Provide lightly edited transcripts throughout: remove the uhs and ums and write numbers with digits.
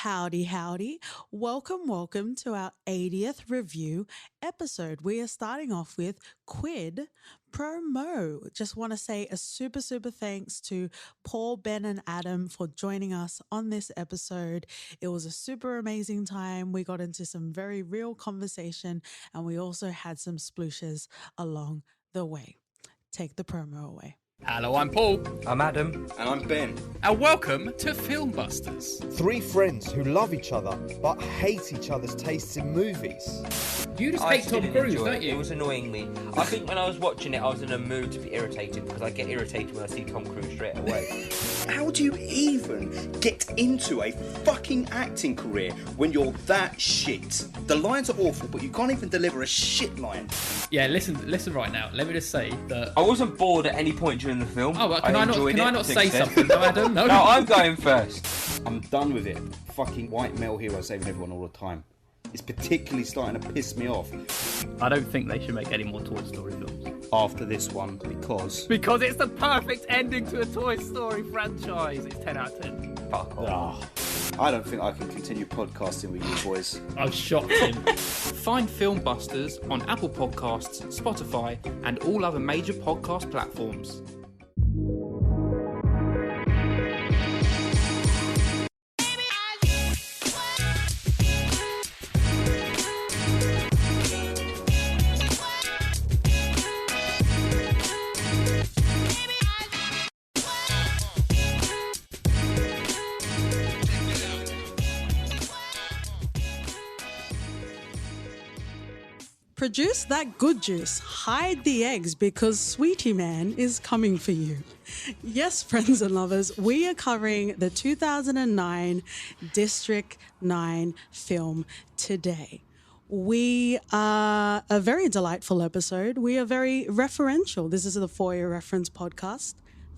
Howdy, howdy. Welcome to our 80th review episode. We are starting off with Quid Pro Mo. Just want to say a super thanks to Paul, Ben, and Adam for joining us on this episode. It was a super amazing time. We got into some very real conversation, and we also had some splooshes along the way. Take the promo away. Hello, I'm Paul. I'm Adam. And I'm Ben. And welcome to FilmBusters. Three friends who love each other but hate each other's tastes in movies. You just hate Tom Cruise, don't you? It was annoying me. I think when I was watching it, I was in a mood to be irritated because I get irritated when I see Tom Cruise straight away. How do you even get into a fucking acting career when you're that shit? The lines are awful, but you can't even deliver a shit line. Yeah, listen right now. Let me just say that I wasn't bored at any point during the film. Oh, well, can I not say something? No, Adam. No, I'm going first. I'm done with it. Fucking white male hero saving everyone all the time. It's particularly starting to piss me off. I don't think they should make any more Toy Story films. After this one, because it's the perfect ending to a Toy Story franchise. It's 10 out of 10. Fuck off. I don't think I can continue podcasting with you boys. I've shocked him. Find FilmBusters on Apple Podcasts, Spotify, and all other major podcast platforms. Produce that good juice, hide the eggs because Sweetie Man is coming for you. Yes, friends and lovers, we are covering the 2009 District 9 film today. We are a very delightful episode. We are very referential. This is the For Your Reference podcast.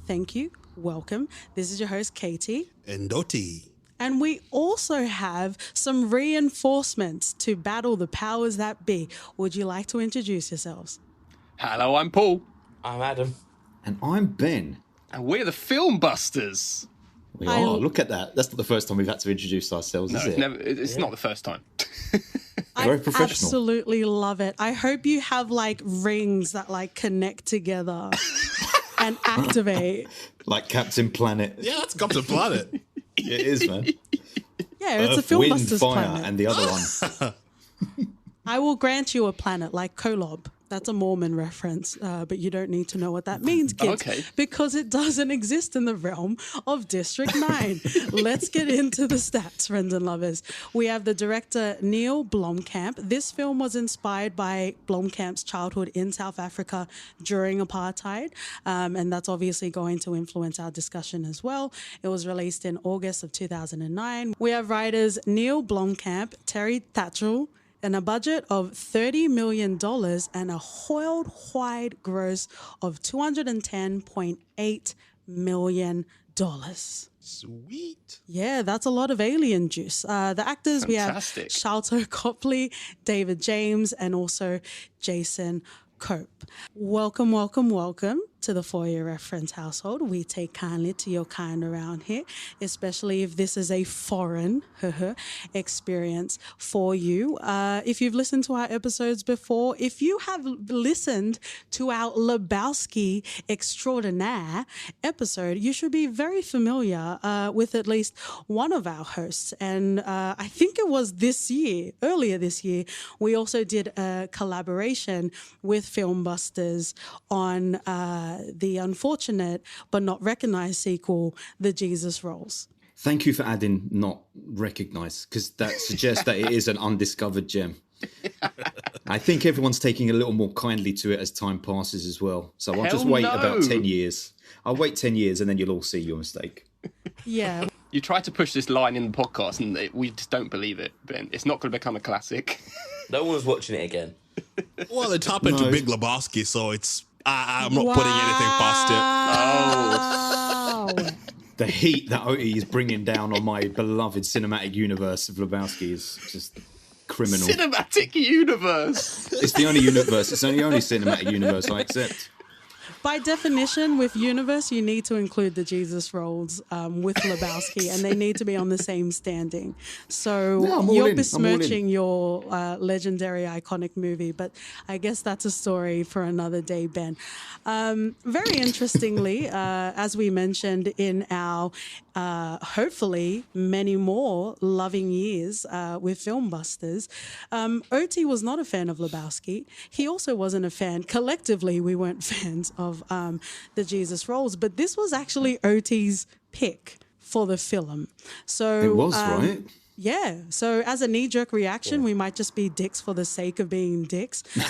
Thank you. Welcome. This is your host, Katie. And Dottie. And we also have some reinforcements to battle the powers that be. Would you like to introduce yourselves? Hello, I'm Paul. I'm Adam. And I'm Ben. And we're the FilmBusters. We are. Look at that. That's not the first time we've had to introduce ourselves, is it? It's not the first time. Very professional. Absolutely love it. I hope you have like rings that like connect together and activate. Like Captain Planet. Yeah, that's Captain Planet. It is, man. Yeah, it's Earth, a Wind, FilmBusters Fire, planet. and the other one. I will grant you a planet like Kolob. That's a Mormon reference, but you don't need to know what that means, kids, Okay. because it doesn't exist in the realm of District 9. Let's get into the stats, friends and lovers. We have the director, Neil Blomkamp. This film was inspired by Blomkamp's childhood in South Africa during apartheid, and that's obviously going to influence our discussion as well. It was released in August of 2009. We have writers Neil Blomkamp, Terry Tatchell, and a budget of $30 million and a worldwide gross of $210.8 million. Sweet. Yeah, that's a lot of alien juice. The actors, Fantastic. we have Sharlto Copley, David James, and also Jason Cope. Welcome to the For Your Reference household. We take kindly to your kind around here, especially if this is a foreign experience for you. If you've listened to our episodes before, if you have listened to our Lebowski Extraordinaire episode, you should be very familiar with at least one of our hosts. And I think it was earlier this year, we also did a collaboration with FilmBusters on the unfortunate but not recognized sequel, The Jesus Rolls. Thank you for adding not recognised, because that suggests that it is an undiscovered gem. I think everyone's taking a little more kindly to it as time passes as well. So I'll just wait about 10 years. I'll wait 10 years and then you'll all see your mistake. Yeah. You try to push this line in the podcast and we just don't believe it, Ben. It's not going to become a classic. No one's watching it again. Well, it happened to Big Lebowski, so it's I'm not putting anything past it. Oh. The heat that Oti is bringing down on my beloved cinematic universe of Lebowski is just criminal. Cinematic universe. It's the only universe. It's the only cinematic universe I accept. by definition, with universe, you need to include the Jesus roles with Lebowski, and they need to be on the same standing. So you're besmirching your legendary, iconic movie, but I guess that's a story for another day, Ben. Very interestingly, as we mentioned in our hopefully many more loving years with FilmBusters, OT was not a fan of Lebowski. He also wasn't a fan. Collectively, we weren't fans of the Jesus roles, but this was actually OT's pick for the film. So it was, right? Yeah. So as a knee-jerk reaction, we might just be dicks for the sake of being dicks. He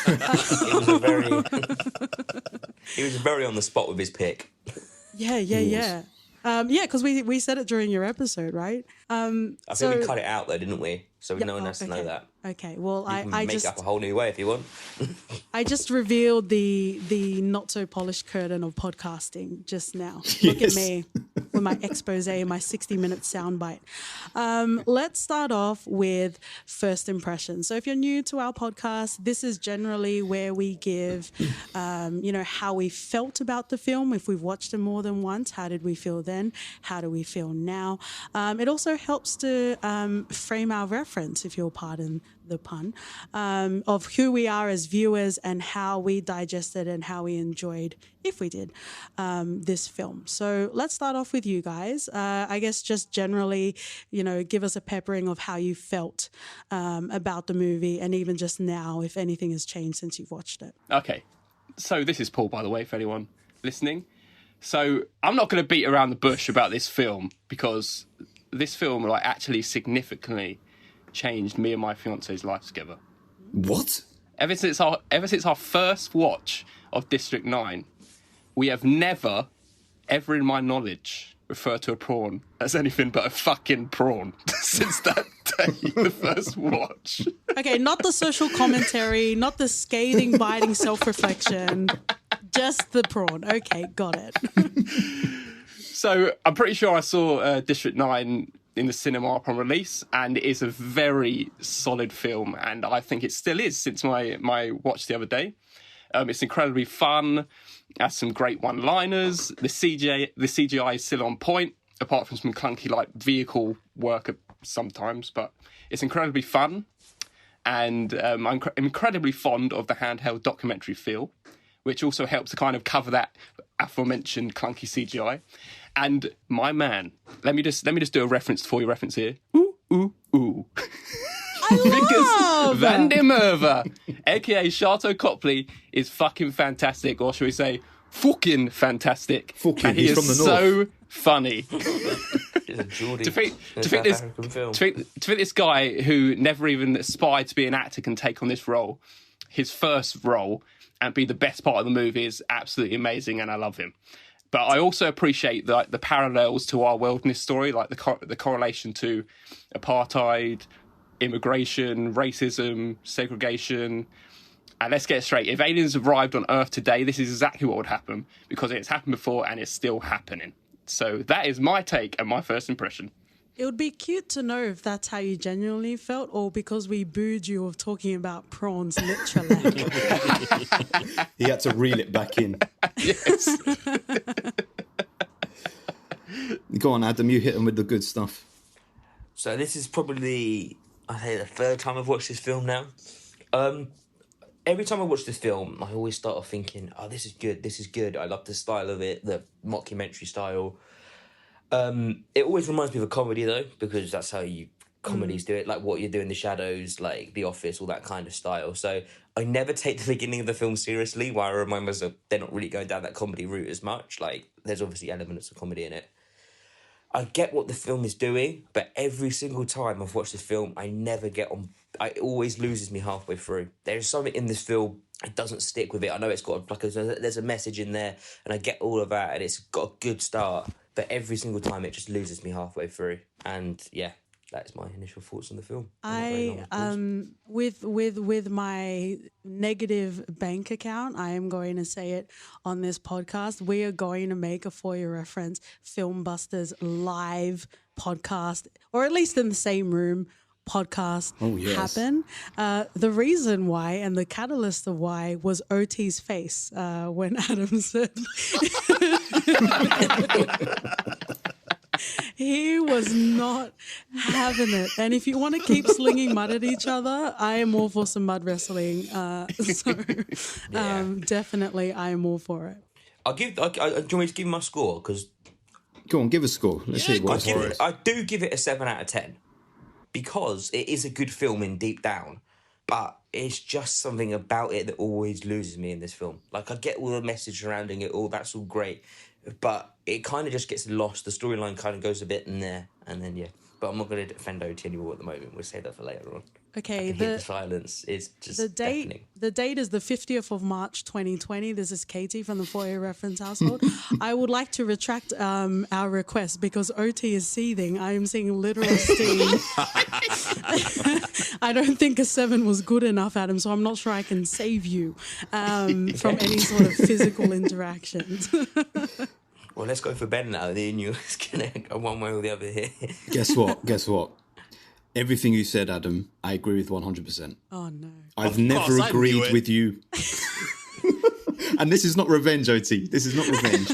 was very on the spot with his pick. Yeah, because we said it during your episode, right? I think we cut it out though, didn't we? So no one has to know that. Okay, well, I make just up a whole new way if you want. I just revealed the not so polished curtain of podcasting just now. Look at me with my expose, my 60-minute soundbite. Let's start off with first impressions. So if you're new to our podcast, this is generally where we give, how we felt about the film. If we've watched it more than once, how did we feel then? How do we feel now? It also helps to frame our reference, if you'll pardon the pun, of who we are as viewers and how we digested and how we enjoyed, if we did, this film. So let's start off with you guys. I guess just generally, give us a peppering of how you felt about the movie, and even just now, if anything has changed since you've watched it. Okay. So this is Paul, by the way, for anyone listening. So I'm not going to beat around the bush about this film, because this film actually significantly changed me and my fiance's life together. What? Ever since our first watch of District 9, we have never, ever in my knowledge, referred to a prawn as anything but a fucking prawn since that day, the first watch. Okay, not the social commentary, not the scathing, biting self-reflection, just the prawn. Okay, got it. So I'm pretty sure I saw District 9 in the cinema upon release, and it is a very solid film, and I think it still is since my watch the other day. It's incredibly fun, has some great one-liners, the CGI is still on point, apart from some clunky vehicle work sometimes, but it's incredibly fun, and I'm incredibly fond of the handheld documentary feel, which also helps to kind of cover that aforementioned clunky CGI. And my man, let me just do a reference for your reference here. Ooh, ooh, ooh. Because Van der Merwe, aka Sharto Copley, is fucking fantastic, or should we say, fucking fantastic. Fucking, and he is from the so north. funny. To think this guy who never even aspired to be an actor can take on this role, his first role, and be the best part of the movie is absolutely amazing, and I love him. But I also appreciate the parallels to our world in this story, like the correlation to apartheid, immigration, racism, segregation. And let's get it straight. If aliens arrived on Earth today, this is exactly what would happen, because it's happened before and it's still happening. So that is my take and my first impression. It would be cute to know if that's how you genuinely felt, or because we booed you of talking about prawns literally. He had to reel it back in. Yes. Go on, Adam, you hit him with the good stuff. So this is probably, I think, the third time I've watched this film now. Every time I watch this film, I always start off thinking, oh, this is good. I love the style of it, the mockumentary style. It always reminds me of a comedy, though, because that's how comedies do it, like What You Do in the Shadows, like The Office, all that kind of style. So I never take the beginning of the film seriously, while I remind myself they're not really going down that comedy route as much. Like, there's obviously elements of comedy in it. I get what the film is doing, but every single time I've watched this film, I never get on. It always loses me halfway through. There's something in this film, it doesn't stick with it. I know it's got there's a message in there, and I get all of that, and it's got a good start. But every single time, it just loses me halfway through. And yeah, that's my initial thoughts on the film. With my negative bank account, I am going to say it on this podcast. We are going to make a For Your Reference FilmBusters live podcast, or at least in the same room podcast Oh, yes. happen. The reason why and the catalyst of why was OT's face when Adam said he was not having it. And if you want to keep slinging mud at each other, I am all for some mud wrestling. Definitely I am all for it. do you want me to give my score? Because Go on, give a score. Let's hear what I do give it a 7 out of 10 because it is a good film in deep down, but it's just something about it that always loses me in this film. Like, I get all the message surrounding it, all that's all great, but it kind of just gets lost. The storyline kind of goes a bit in there, and then But I'm not going to defend OT anymore at the moment. We'll save that for later on. Okay, the silence is just deafening. The date is the 50th of March 2020. This is Katie from the For Your Reference household. I would like to retract our request because OT is seething. I am seeing literal steam. I don't think a 7 was good enough, Adam, so I'm not sure I can save you from any sort of physical interactions. Well, let's go for Ben now. Then you're going to go one way or the other here. Guess what? Everything you said, Adam, I agree with 100%. Oh, no. I've never agreed with you. And this is not revenge, OT. This is not revenge.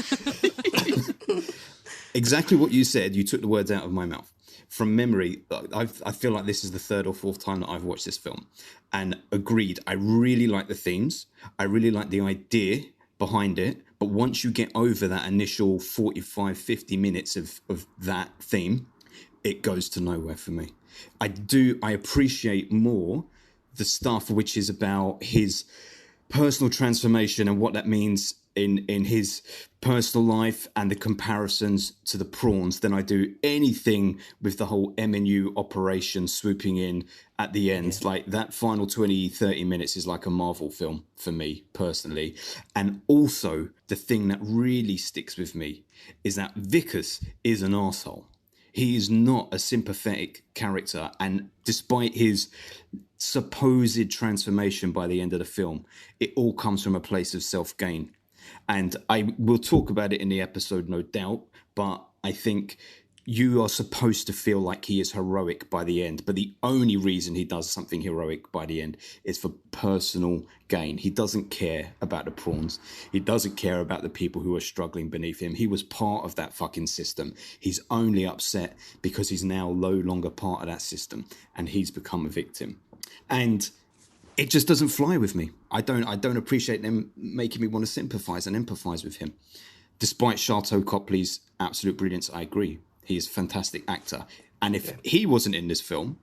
Exactly what you said, you took the words out of my mouth. From memory, I feel like this is the 3rd or 4th time that I've watched this film. And agreed, I really like the themes. I really like the idea behind it. But once you get over that initial 45, 50 minutes of that theme, it goes to nowhere for me. I appreciate more the stuff which is about his personal transformation and what that means in his personal life and the comparisons to the prawns than I do anything with the whole MNU operation swooping in at the end. Yeah. Like that final 20, 30 minutes is like a Marvel film for me personally. And also the thing that really sticks with me is that Vickers is an arsehole. He is not a sympathetic character, and despite his supposed transformation by the end of the film, it all comes from a place of self-gain. And I will talk about it in the episode, no doubt, but I think you are supposed to feel like he is heroic by the end, but the only reason he does something heroic by the end is for personal gain. He doesn't care about the prawns. He doesn't care about the people who are struggling beneath him. He was part of that fucking system. He's only upset because he's now no longer part of that system and he's become a victim. And it just doesn't fly with me. I don't appreciate them making me want to sympathise and empathise with him. Despite Sharlto Copley's absolute brilliance, I agree. He is a fantastic actor. And if he wasn't in this film,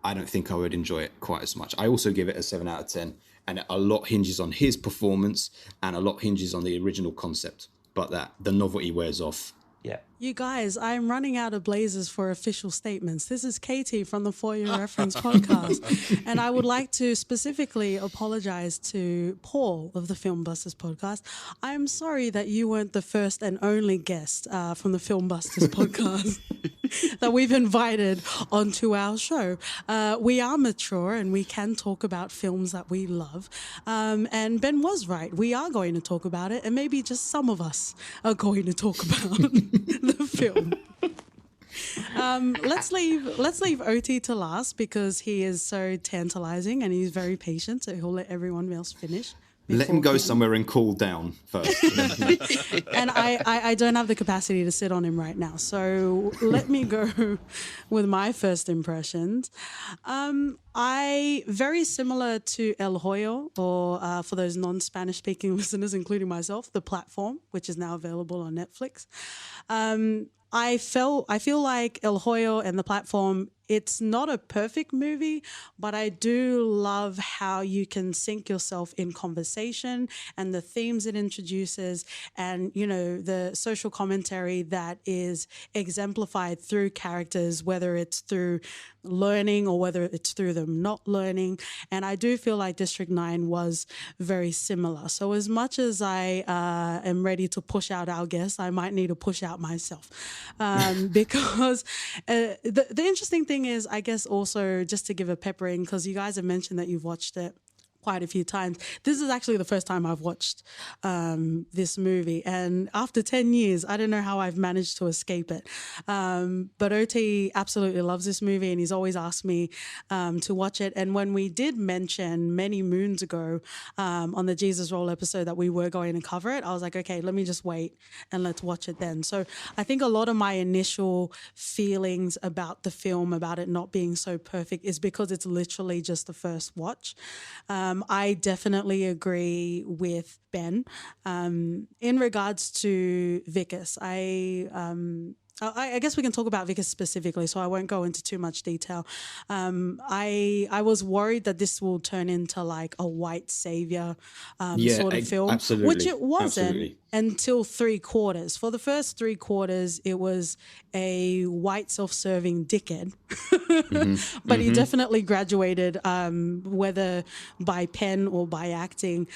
I don't think I would enjoy it quite as much. I also give it a 7 out of 10. And a lot hinges on his performance and a lot hinges on the original concept. But the novelty wears off. Yeah. You guys, I'm running out of blazers for official statements. This is Katie from the For Your Reference podcast. And I would like to specifically apologize to Paul of the FilmBusters podcast. I'm sorry that you weren't the first and only guest from the FilmBusters podcast that we've invited onto our show. We are mature and we can talk about films that we love. And Ben was right. We are going to talk about it. And maybe just some of us are going to talk about the film. Let's leave OT to last because he is so tantalizing and he's very patient, so he'll let everyone else finish. Let him go somewhere and cool down first. And I don't have the capacity to sit on him right now, so let me go with my first impressions. I very similar to El Hoyo, or for those non-Spanish speaking listeners, including myself, The Platform, which is now available on Netflix. I feel like El Hoyo and The Platform, it's not a perfect movie, but I do love how you can sink yourself in conversation and the themes it introduces and, you know, the social commentary that is exemplified through characters, whether it's through learning or whether it's through them not learning. And I do feel like District 9 was very similar. So as much as I am ready to push out our guests, I might need to push out myself because the interesting thing is, I guess also just to give a peppering, because you guys have mentioned that you've watched it quite a few times. This is actually the first time I've watched this movie, and after 10 years, I don't know how I've managed to escape it. But OT absolutely loves this movie, and he's always asked me to watch it. And when we did mention many moons ago on the Jesus Roll episode that we were going to cover it, I was like, okay, let me just wait and let's watch it then. So I think a lot of my initial feelings about the film, about it not being so perfect, is because it's literally just the first watch. I definitely agree with Ben. In regards to Vicus, I guess we can talk about Vicus specifically, so I won't go into too much detail. I was worried that this will turn into like a white savior sort of film, absolutely. which it wasn't Absolutely. until 3/4. For the first 3/4, it was a white self-serving dickhead, but he definitely graduated, whether by pen or by acting,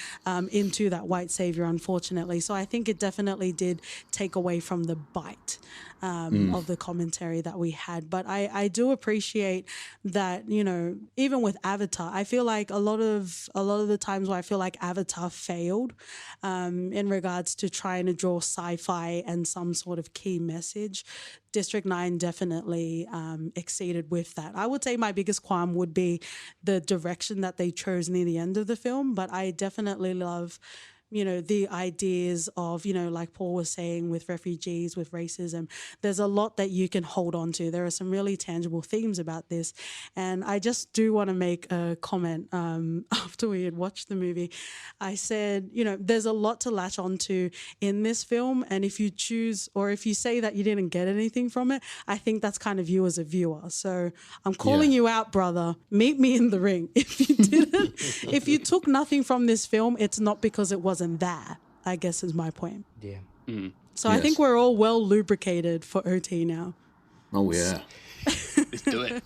into that white savior, unfortunately. So I think it definitely did take away from the bite of the commentary that we had. But I do appreciate that, you know, even with Avatar, I feel like a lot of the times where I feel like Avatar failed in regards to trying to draw sci-fi and some sort of key message, District 9 definitely exceeded with that. I would say my biggest qualm would be the direction that they chose near the end of the film, but I definitely love, you know, the ideas of, you know, like Paul was saying, with refugees, with racism, there's a lot that you can hold on to. There are some really tangible themes about this. And I just do want to make a comment after we had watched the movie. I said, you know, there's a lot to latch onto in this film. And if you choose, or if you say that you didn't get anything from it, I think that's kind of you as a viewer. So I'm calling you out, brother. Meet me in the ring. If you didn't, if you took nothing from this film, it's not because it wasn't there, I guess, is my point. Yeah. So I think we're all well lubricated for OT now. Oh, yeah. Let's do it.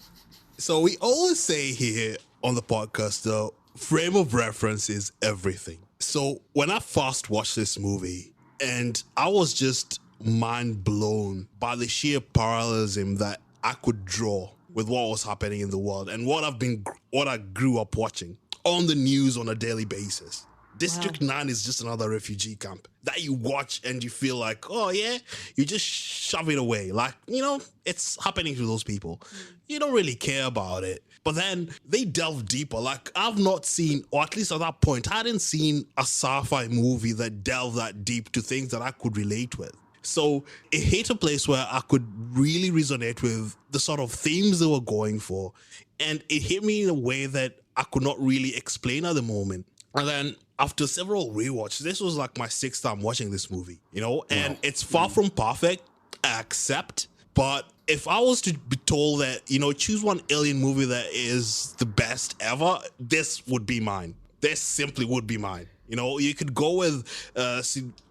So we always say here on the podcast, though, frame of reference is everything. So when I first watched this movie, and I was just mind blown by the sheer parallelism that I could draw with what was happening in the world and what I grew up watching on the news on a daily basis. District 9 is just another refugee camp that you watch and you feel like, oh yeah, you just shove it away. Like, you know, it's happening to those people. You don't really care about it. But then they delve deeper. Like, I've not seen, or at least at that point, I hadn't seen a sci-fi movie that delved that deep to things that I could relate with. So it hit a place where I could really resonate with the sort of themes they were going for. And it hit me in a way that I could not really explain at the moment. And then after several rewatches, this was like my 6th time watching this movie, you know, and it's far from perfect, I accept. But if I was to be told that, you know, choose one alien movie that is the best ever, this would be mine. This simply would be mine. You know, you could go with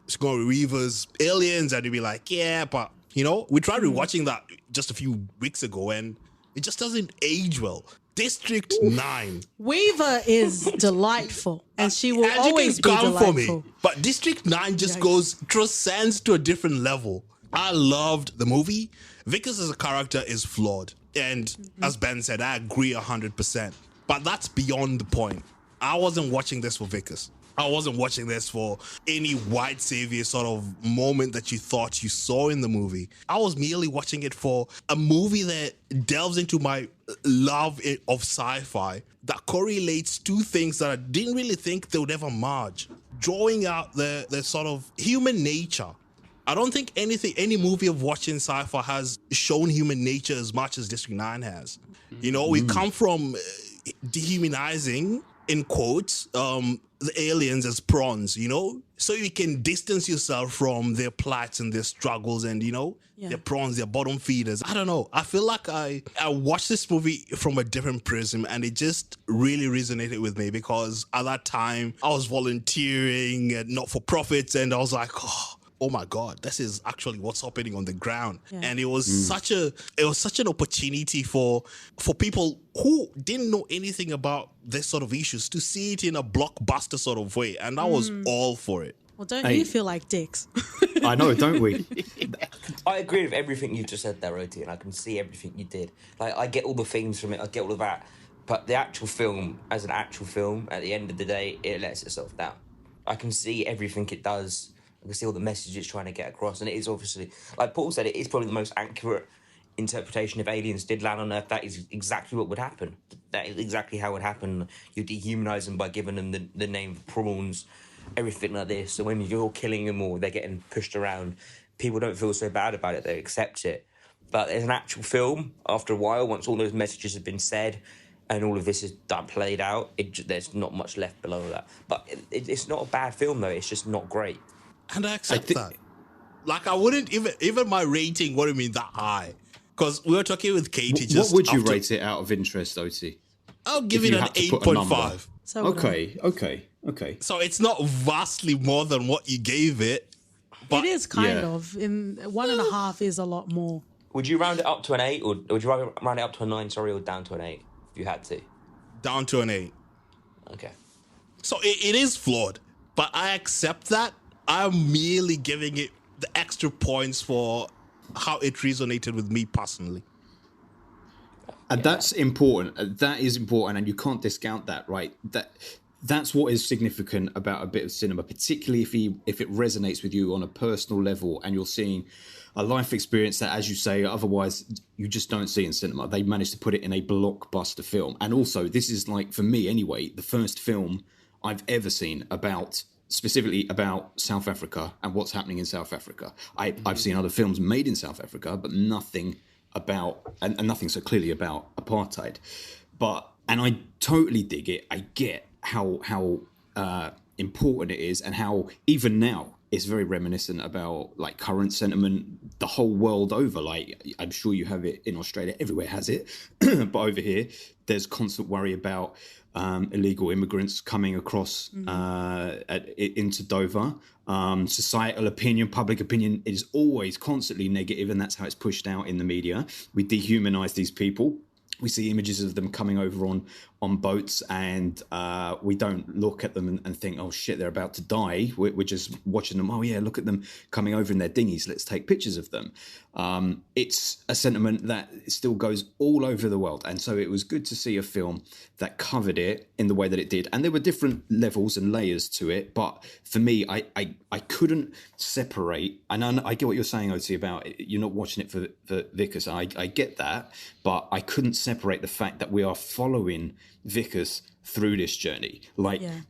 Sigourney Weaver's Aliens and you'd be like, yeah, but, you know, we tried rewatching that just a few weeks ago and it just doesn't age well. District 9. Weaver is delightful, and she will always be delightful. For me, but District 9 just transcends to a different level. I loved the movie. Vicus as a character is flawed, and as Ben said, I agree 100%. But that's beyond the point. I wasn't watching this for Vicus. I wasn't watching this for any white savior sort of moment that you thought you saw in the movie. I was merely watching it for a movie that delves into my love of sci-fi that correlates two things that I didn't really think they would ever merge. Drawing out the sort of human nature. I don't think any movie of watching sci-fi has shown human nature as much as District 9 has. You know, we come from dehumanizing, in quotes, the aliens as prawns, you know, so you can distance yourself from their plights and their struggles and, you know, their prawns, their bottom feeders. I don't know. I feel like I watched this movie from a different prism and it just really resonated with me because at that time I was volunteering at not-for-profits and I was like, oh my God, this is actually what's happening on the ground. Yeah. And it was such an opportunity for people who didn't know anything about this sort of issues to see it in a blockbuster sort of way. And I was all for it. Well, don't you feel like dicks? I know, don't we? I agree with everything you just said there, Oti, and I can see everything you did. Like, I get all the themes from it, I get all of that. But the actual film, as an actual film, at the end of the day, it lets itself down. I can see everything it does. I can see all the messages it's trying to get across. And it is obviously, like Paul said, it is probably the most accurate interpretation. If aliens did land on Earth, that is exactly what would happen. That is exactly how it would happen. You dehumanize them by giving them the name of prawns, everything like this. So when you're killing them or they're getting pushed around, people don't feel so bad about it. They accept it. But as an actual film, after a while, once all those messages have been said, and all of this is done, played out, there's not much left below that. But it's not a bad film, though. It's just not great. And I accept that. Like, I wouldn't even my rating wouldn't be that high. Because we were talking with Katie just what would you rate it out of interest, OT? I'll give it an 8.5. So Okay. So it's not vastly more than what you gave it. But it is kind of. In 1.5 is a lot more. Would you round it up to an 8, or would you round it up to a 9, or down to an 8, if you had to? Down to an 8. Okay. So it is flawed, but I accept that. I'm merely giving it the extra points for how it resonated with me personally. And that's important. That is important, and you can't discount that, right? That's what is significant about a bit of cinema, particularly if it resonates with you on a personal level, and you're seeing a life experience that, as you say, otherwise you just don't see in cinema. They managed to put it in a blockbuster film, and also this is, like, for me anyway, the first film I've ever seen specifically about South Africa and what's happening in South Africa. I've seen other films made in South Africa, but nothing about and nothing so clearly about apartheid. And I totally dig it. I get how important it is, and how even now it's very reminiscent about, like, current sentiment the whole world over. Like, I'm sure you have it in Australia, everywhere has it, but over here there's constant worry about illegal immigrants coming across into Dover. Societal opinion, public opinion is always constantly negative, and that's how it's pushed out in the media. We dehumanize these people. We see images of them coming over on boats, and we don't look at them and think, oh shit, they're about to die. We're just watching them. Oh yeah, look at them coming over in their dinghies. Let's take pictures of them. It's a sentiment that still goes all over the world. And so it was good to see a film that covered it in the way that it did. And there were different levels and layers to it. But for me, I couldn't separate. And I get what you're saying, OT, about you're not watching it for Vickers. I get that. But I couldn't separate the fact that we are following Vickers through this journey.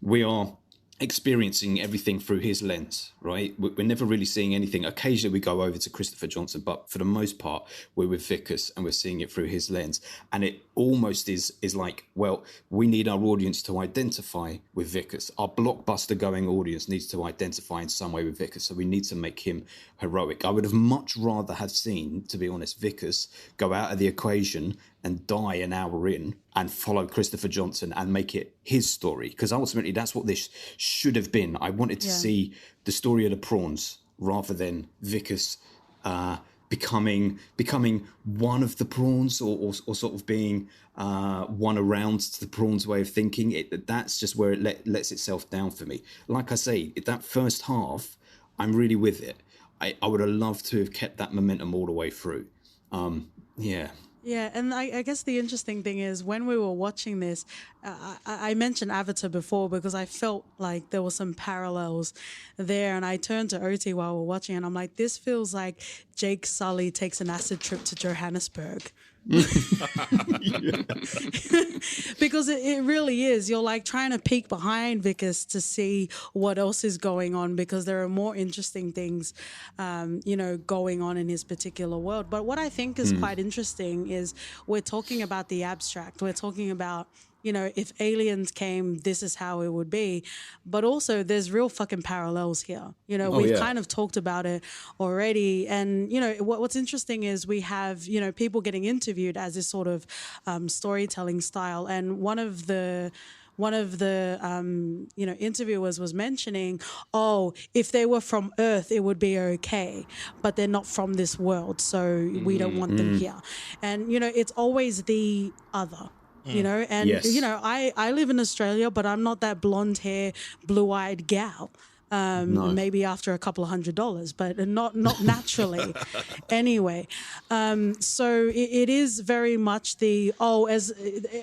We are experiencing everything through his lens, right? We're never really seeing anything. Occasionally we go over to Christopher Johnson, but for the most part we're with Vickers and we're seeing it through his lens. And it almost is like, well, we need our audience to identify with Vickers. Our blockbuster going audience needs to identify in some way with Vickers, so we need to make him heroic. I would have much rather have seen, to be honest, Vickers go out of the equation and die an hour in and follow Christopher Johnson and make it his story, because ultimately that's what this should have been. I wanted to see the story of the prawns rather than Vickers becoming one of the prawns, or sort of being one around to the prawns' way of thinking. That's just where it lets itself down for me. Like I say, that first half, I'm really with it. I would have loved to have kept that momentum all the way through. Yeah, and I guess the interesting thing is when we were watching this, I mentioned Avatar before because I felt like there were some parallels there, and I turned to OT while we were watching, and I'm like, this feels like Jake Sully takes an acid trip to Johannesburg. Because it really is. You're like trying to peek behind Vickers to see what else is going on, because there are more interesting things going on in his particular world. But what I think is quite interesting is we're talking about the abstract. We're talking about, if aliens came, this is how it would be. But also there's real fucking parallels here. We've kind of talked about it already. And, what's interesting is we have, people getting interviewed as this sort of storytelling style. And one of the interviewers was mentioning, if they were from Earth, it would be okay, but they're not from this world, so we don't want them here. And, it's always the other. I live in Australia, but I'm not that blonde hair, blue-eyed gal. maybe after a couple of $100s, but not naturally. Anyway, so it is very much as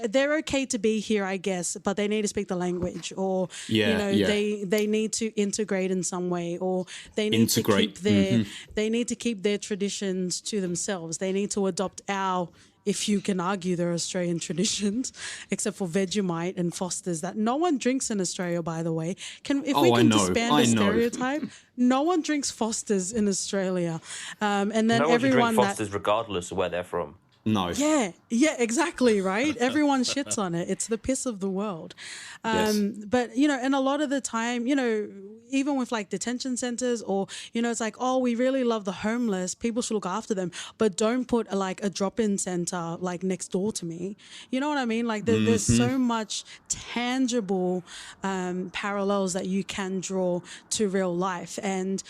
they're okay to be here, I guess, but they need to speak the language, or they need to integrate in some way, or they need to keep their traditions to themselves. They need to adopt if you can argue they're Australian traditions, except for Vegemite and Foster's that no one drinks in Australia, by the way. We can disband the stereotype, no one drinks Foster's in Australia. And then no one should everyone drink Foster's regardless of where they're from. No. Yeah, exactly, right? Everyone shits on it. It's the piss of the world. But, and a lot of the time, even with like detention centers, or, it's like, oh, we really love the homeless. People should look after them, but don't put a drop-in center like next door to me. You know what I mean? Like there's so much tangible parallels that you can draw to real life. And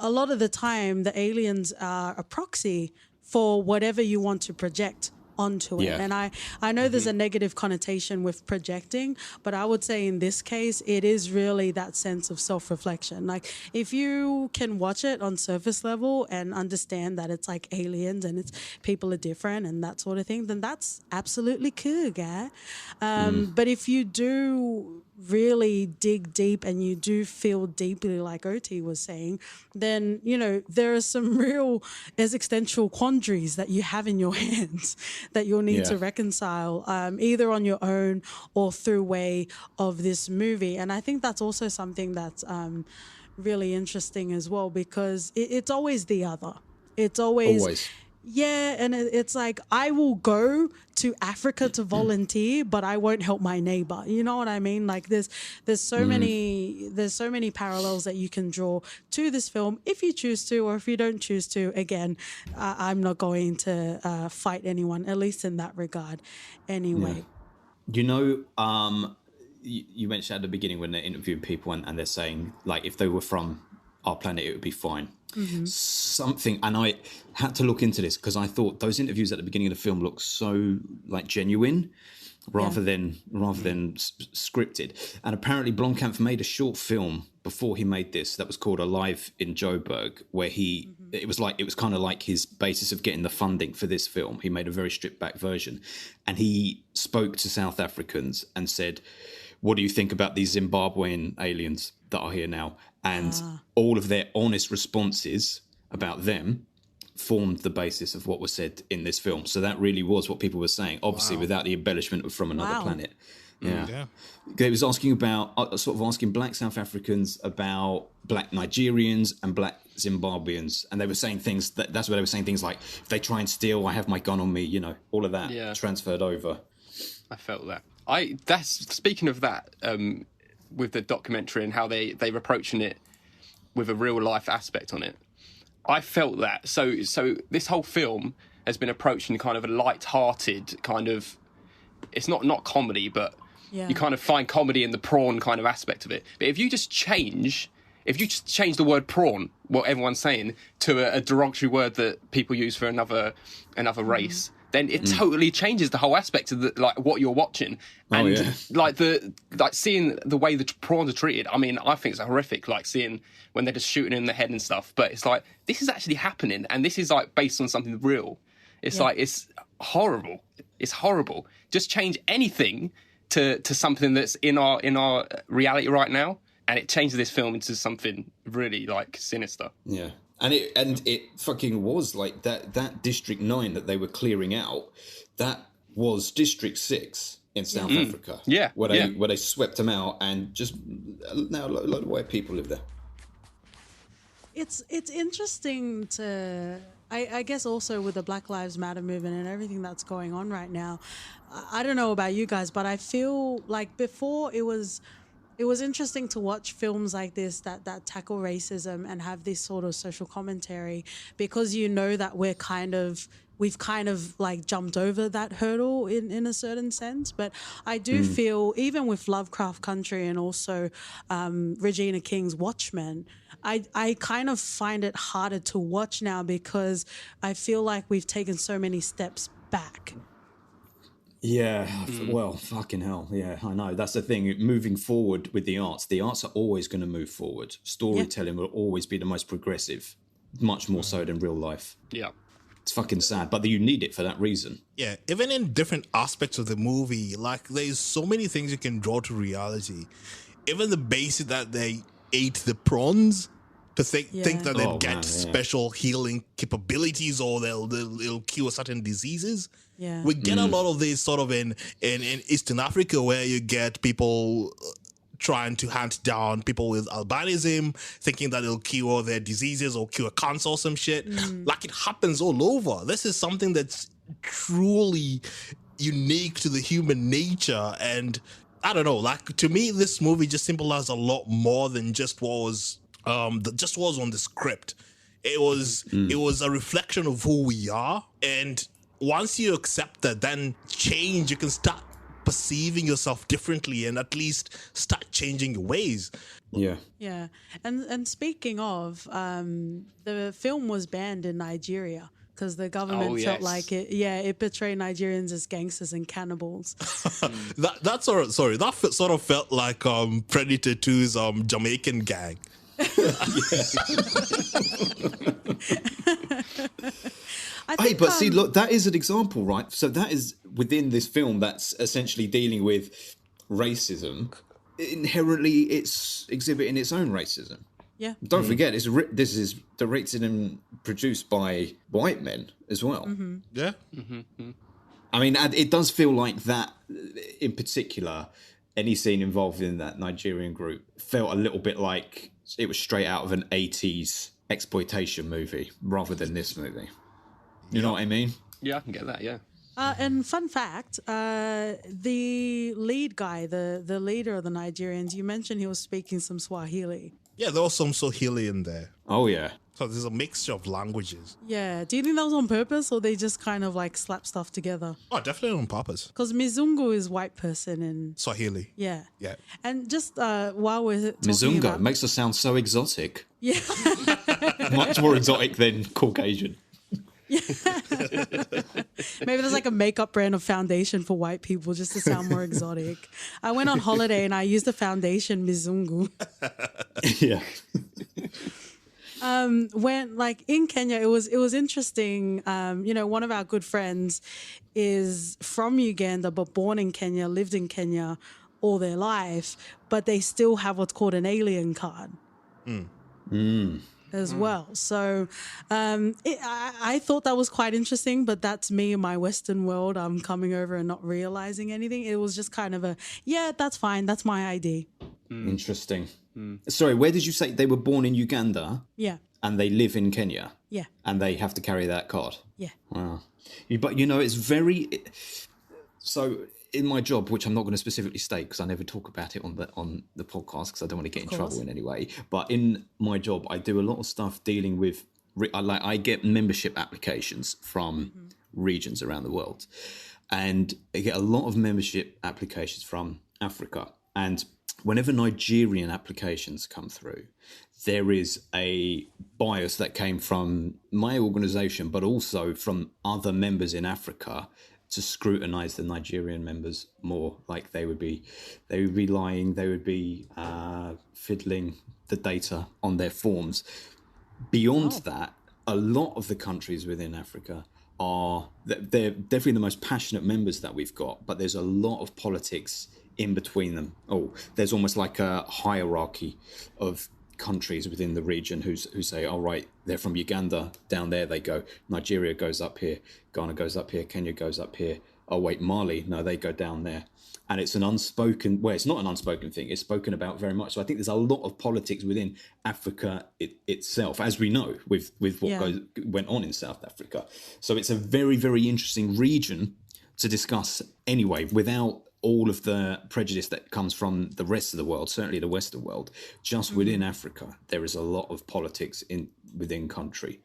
a lot of the time, the aliens are a proxy for whatever you want to project onto it. And I know there's a negative connotation with projecting, but I would say in this case, it is really that sense of self-reflection. Like if you can watch it on surface level and understand that it's like aliens and it's people are different and that sort of thing, then that's absolutely cool, guy. But if you do really dig deep and you do feel deeply, like OT was saying, then, there are some real existential quandaries that you have in your hands that you'll need to reconcile, either on your own or through way of this movie. And I think that's also something that's really interesting as well, because it's always the other. It's always. Yeah, and it's like, I will go to Africa to volunteer, but I won't help my neighbor. You know what I mean? Like there's so many parallels that you can draw to this film if you choose to, or if you don't choose to. Again, I'm not going to fight anyone, at least in that regard. Anyway, you mentioned at the beginning when they're interviewing people and they're saying like if they were from our planet, it would be fine. Something, and I had to look into this because I thought those interviews at the beginning of the film looked so like genuine rather than scripted. And apparently Blomkamp made a short film before he made this that was called Alive in Joburg, where it was kind of like his basis of getting the funding for this film. He made a very stripped back version, and he spoke to South Africans and said, what do you think about these Zimbabwean aliens that are here now? And all of their honest responses about them formed the basis of what was said in this film. So that really was what people were saying, obviously without the embellishment of from another planet. They was asking about, asking black South Africans about black Nigerians and black Zimbabweans. And they were saying things, that's where they were saying things like, if they try and steal, I have my gun on me, all of that transferred over. I felt that. Speaking of that, with the documentary and how they were approaching it with a real life aspect on it, I felt that. So this whole film has been approached in kind of a light-hearted kind of, it's not comedy, but you kind of find comedy in the prawn kind of aspect of it. But if you just change the word prawn, what everyone's saying, to a derogatory word that people use for another race, then it totally changes the whole aspect of what you're watching. And seeing the way the prawns are treated, I mean, I think it's horrific, like seeing when they're just shooting in the head and stuff. But it's like, this is actually happening, and this is like based on something real. It's like, it's horrible. It's horrible. Just change anything to something that's in our reality right now, and it changes this film into something really like sinister. Yeah. And it fucking was like that District 9 that they were clearing out, that was District 6 in South Africa. Yeah. Where they swept them out, and just now a lot of white people live there. It's interesting to, I guess also with the Black Lives Matter movement and everything that's going on right now. I don't know about you guys, but I feel like before it was interesting to watch films like this that tackle racism and have this sort of social commentary, because that we've kind of like jumped over that hurdle in a certain sense. But I do feel, even with Lovecraft Country and also Regina King's Watchmen, I kind of find it harder to watch now, because I feel like we've taken so many steps back. Yeah, well, fucking hell. Yeah, I know. That's the thing. Moving forward with the arts are always going to move forward. Storytelling will always be the most progressive, much more so than real life. Yeah. It's fucking sad, but you need it for that reason. Yeah, even in different aspects of the movie, like there's so many things you can draw to reality. Even the basic that they ate the prawns to think that they'd get special healing capabilities or they'll cure certain diseases. Yeah. We get a lot of this sort of in Eastern Africa where you get people trying to hunt down people with albinism, thinking that it'll cure their diseases or cure cancer or some shit. Like it happens all over. This is something that's truly unique to the human nature. And I don't know, like to me, this movie just symbolized a lot more than just what was on the script. It was a reflection of who we are. And once you accept that, then change, you can start perceiving yourself differently and at least start changing your ways. Yeah. Yeah. And speaking of, the film was banned in Nigeria because the government felt like it portrayed Nigerians as gangsters and cannibals. that sort of felt like Predator 2's Jamaican gang. Hey, but see, look, that is an example, right? So that is within this film that's essentially dealing with racism. Inherently, it's exhibiting its own racism. Yeah. Don't forget, this is directed and produced by white men as well. Yeah. I mean, it does feel like that, in particular, any scene involved in that Nigerian group felt a little bit like it was straight out of an 80s exploitation movie rather than this movie. You know what I mean? Yeah, I can get that, yeah. And fun fact, the lead guy, the leader of the Nigerians, you mentioned he was speaking some Swahili. Yeah, there was some Swahili in there. Oh, yeah. So there's a mixture of languages. Yeah. Do you think that was on purpose or they just kind of like slap stuff together? Oh, definitely on purpose. Because Mizungu is white person and... Swahili. Yeah. Yeah. And just while we're talking Mizungu about... makes us sound so exotic. Yeah. Much more exotic than Caucasian. Maybe there's like a makeup brand of foundation for white people just to sound more exotic. I went on holiday and I used the foundation Mizungu. Yeah. When like in Kenya, it was interesting. One of our good friends is from Uganda but born in Kenya, lived in Kenya all their life, but they still have what's called an alien card. As well. So I thought that was quite interesting, but that's me in my Western world. I'm coming over and not realizing anything. It was just kind of that's fine. That's my ID. Interesting. Sorry, where did you say they were born in Uganda? Yeah. And they live in Kenya? Yeah. And they have to carry that card? Yeah. Wow. But, it's very... So... in my job, which I'm not going to specifically state because I never talk about it on the podcast because I don't want to get in trouble in any way. But in my job, I do a lot of stuff dealing with I get membership applications from regions around the world, and I get a lot of membership applications from Africa. And whenever Nigerian applications come through, there is a bias that came from my organisation, but also from other members in Africa, to scrutinise the Nigerian members more. Like they would be lying, they would be fiddling the data on their forms. Beyond that, a lot of the countries within Africa they're definitely the most passionate members that we've got, but there's a lot of politics in between them. There's almost like a hierarchy of countries within the region who say, all right, they're from Uganda, down there they go, Nigeria goes up here, Ghana goes up here, Kenya goes up here, oh wait, Mali, no, they go down there. And it's an unspoken, it's not an unspoken thing, it's spoken about very much. So I think there's a lot of politics within Africa itself, as we know, with what went on in South Africa. So it's a very, very interesting region to discuss anyway, without all of the prejudice that comes from the rest of the world, certainly the Western world. Just within Africa, there is a lot of politics within country.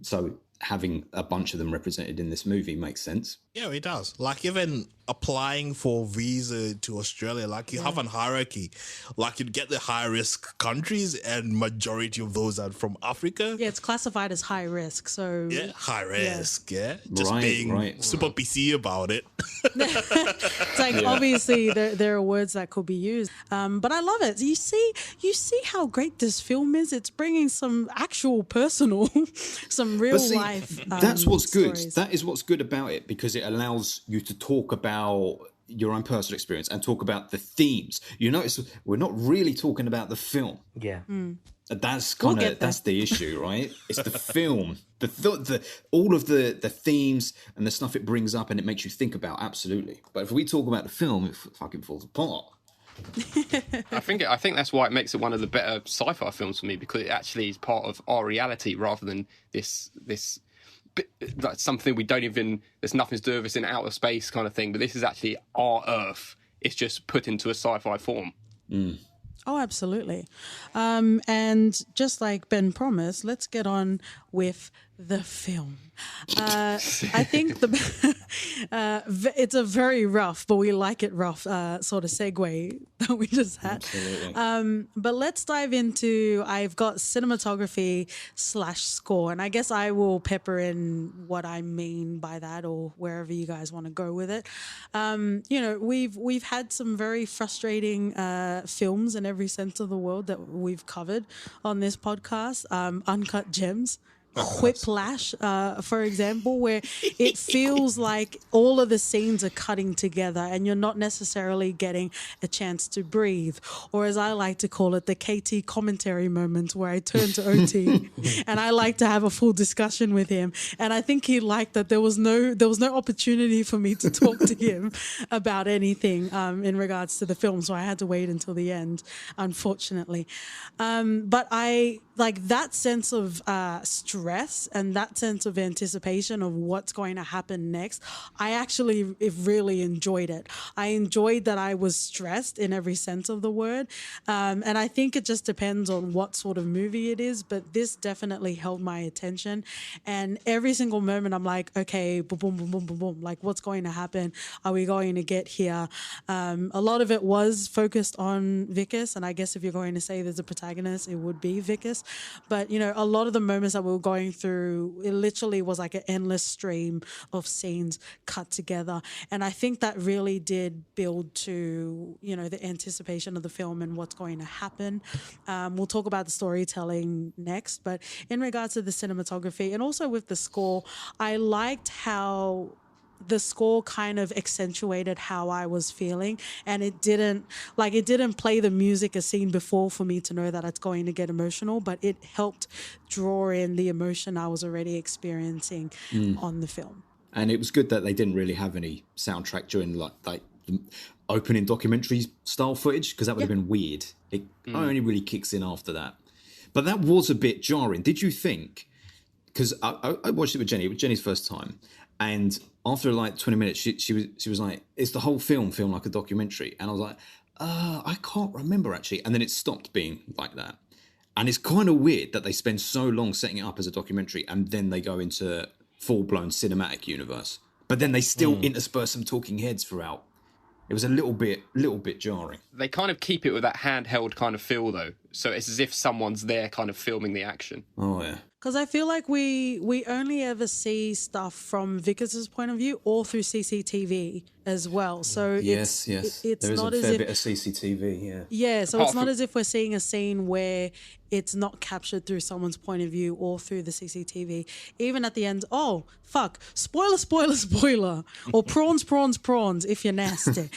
So having a bunch of them represented in this movie makes sense. Yeah, it does. Like even applying for visa to Australia, like you have an hierarchy. Like you'd get the high risk countries, and majority of those are from Africa. Yeah, it's classified as high risk. So Yeah, high risk. Yeah, just Right, being right. super PC about it. it's like obviously there are words that could be used, but I love it. You see how great this film is. It's bringing some actual personal, some real But see, life. That's what's good. Stories. That is what's good about it, because it allows you to talk about your own personal experience and talk about the themes. You notice we're not really talking about the film. Yeah. That's We'll kind get of there. that's the issue, right? It's the film, the all of the themes and the stuff it brings up and it makes you think about. Absolutely. But if we talk about the film, it fucking falls apart. I think that's why it makes it one of the better sci-fi films for me, because it actually is part of our reality rather than this like something we don't even, there's nothing to do with us in outer space kind of thing. But this is actually our Earth. It's just put into a sci-fi form. Oh, absolutely. And just like Ben promised, let's get on with the film. I think it's a very rough, but we like it rough sort of segue that we just had. But let's dive into, I've got cinematography / score. And I guess I will pepper in what I mean by that, or wherever you guys want to go with it. We've had some very frustrating films in every sense of the word that we've covered on this podcast. Uncut gems. Whiplash, for example, where it feels like all of the scenes are cutting together and you're not necessarily getting a chance to breathe, or as I like to call it, the KT commentary moments where I turn to OT and I like to have a full discussion with him, and I think he liked that there was no opportunity for me to talk to him about anything in regards to the film, so I had to wait until the end, unfortunately. But I like that sense of stress and that sense of anticipation of what's going to happen next. I actually really enjoyed it. I enjoyed that I was stressed in every sense of the word. And I think it just depends on what sort of movie it is, but this definitely held my attention. And every single moment I'm like, okay, boom, boom, boom, boom, boom, boom. Like, what's going to happen? Are we going to get here? A lot of it was focused on Vickers. And I guess if you're going to say there's a protagonist, it would be Vickers. But, a lot of the moments that we were going through, it literally was like an endless stream of scenes cut together. And I think that really did build to, the anticipation of the film and what's going to happen. We'll talk about the storytelling next, but in regards to the cinematography and also with the score, I liked how the score kind of accentuated how I was feeling, and it didn't play the music a scene before for me to know that it's going to get emotional, but it helped draw in the emotion I was already experiencing on the film. And it was good that they didn't really have any soundtrack during like the opening documentary style footage, because that would have been weird. It only really kicks in after that. But that was a bit jarring. Did you think, because I watched it with Jenny, it was Jenny's first time, and after like 20 minutes, she was like, "Is the whole film like a documentary?" And I was like, I can't remember actually. And then it stopped being like that. And it's kind of weird that they spend so long setting it up as a documentary and then they go into full-blown cinematic universe. But then they still intersperse some talking heads throughout. It was a little bit jarring. They kind of keep it with that handheld kind of feel, though. So it's as if someone's there kind of filming the action. Oh, yeah. Because I feel like we only ever see stuff from Vickers' point of view or through CCTV as well. So Yes. it's There is not a as fair if bit of CCTV, yeah. Yeah, so Apart it's not from- as if we're seeing a scene where it's not captured through someone's point of view or through the CCTV. Even at the end, oh, fuck, spoiler, or prawns, if you're nasty.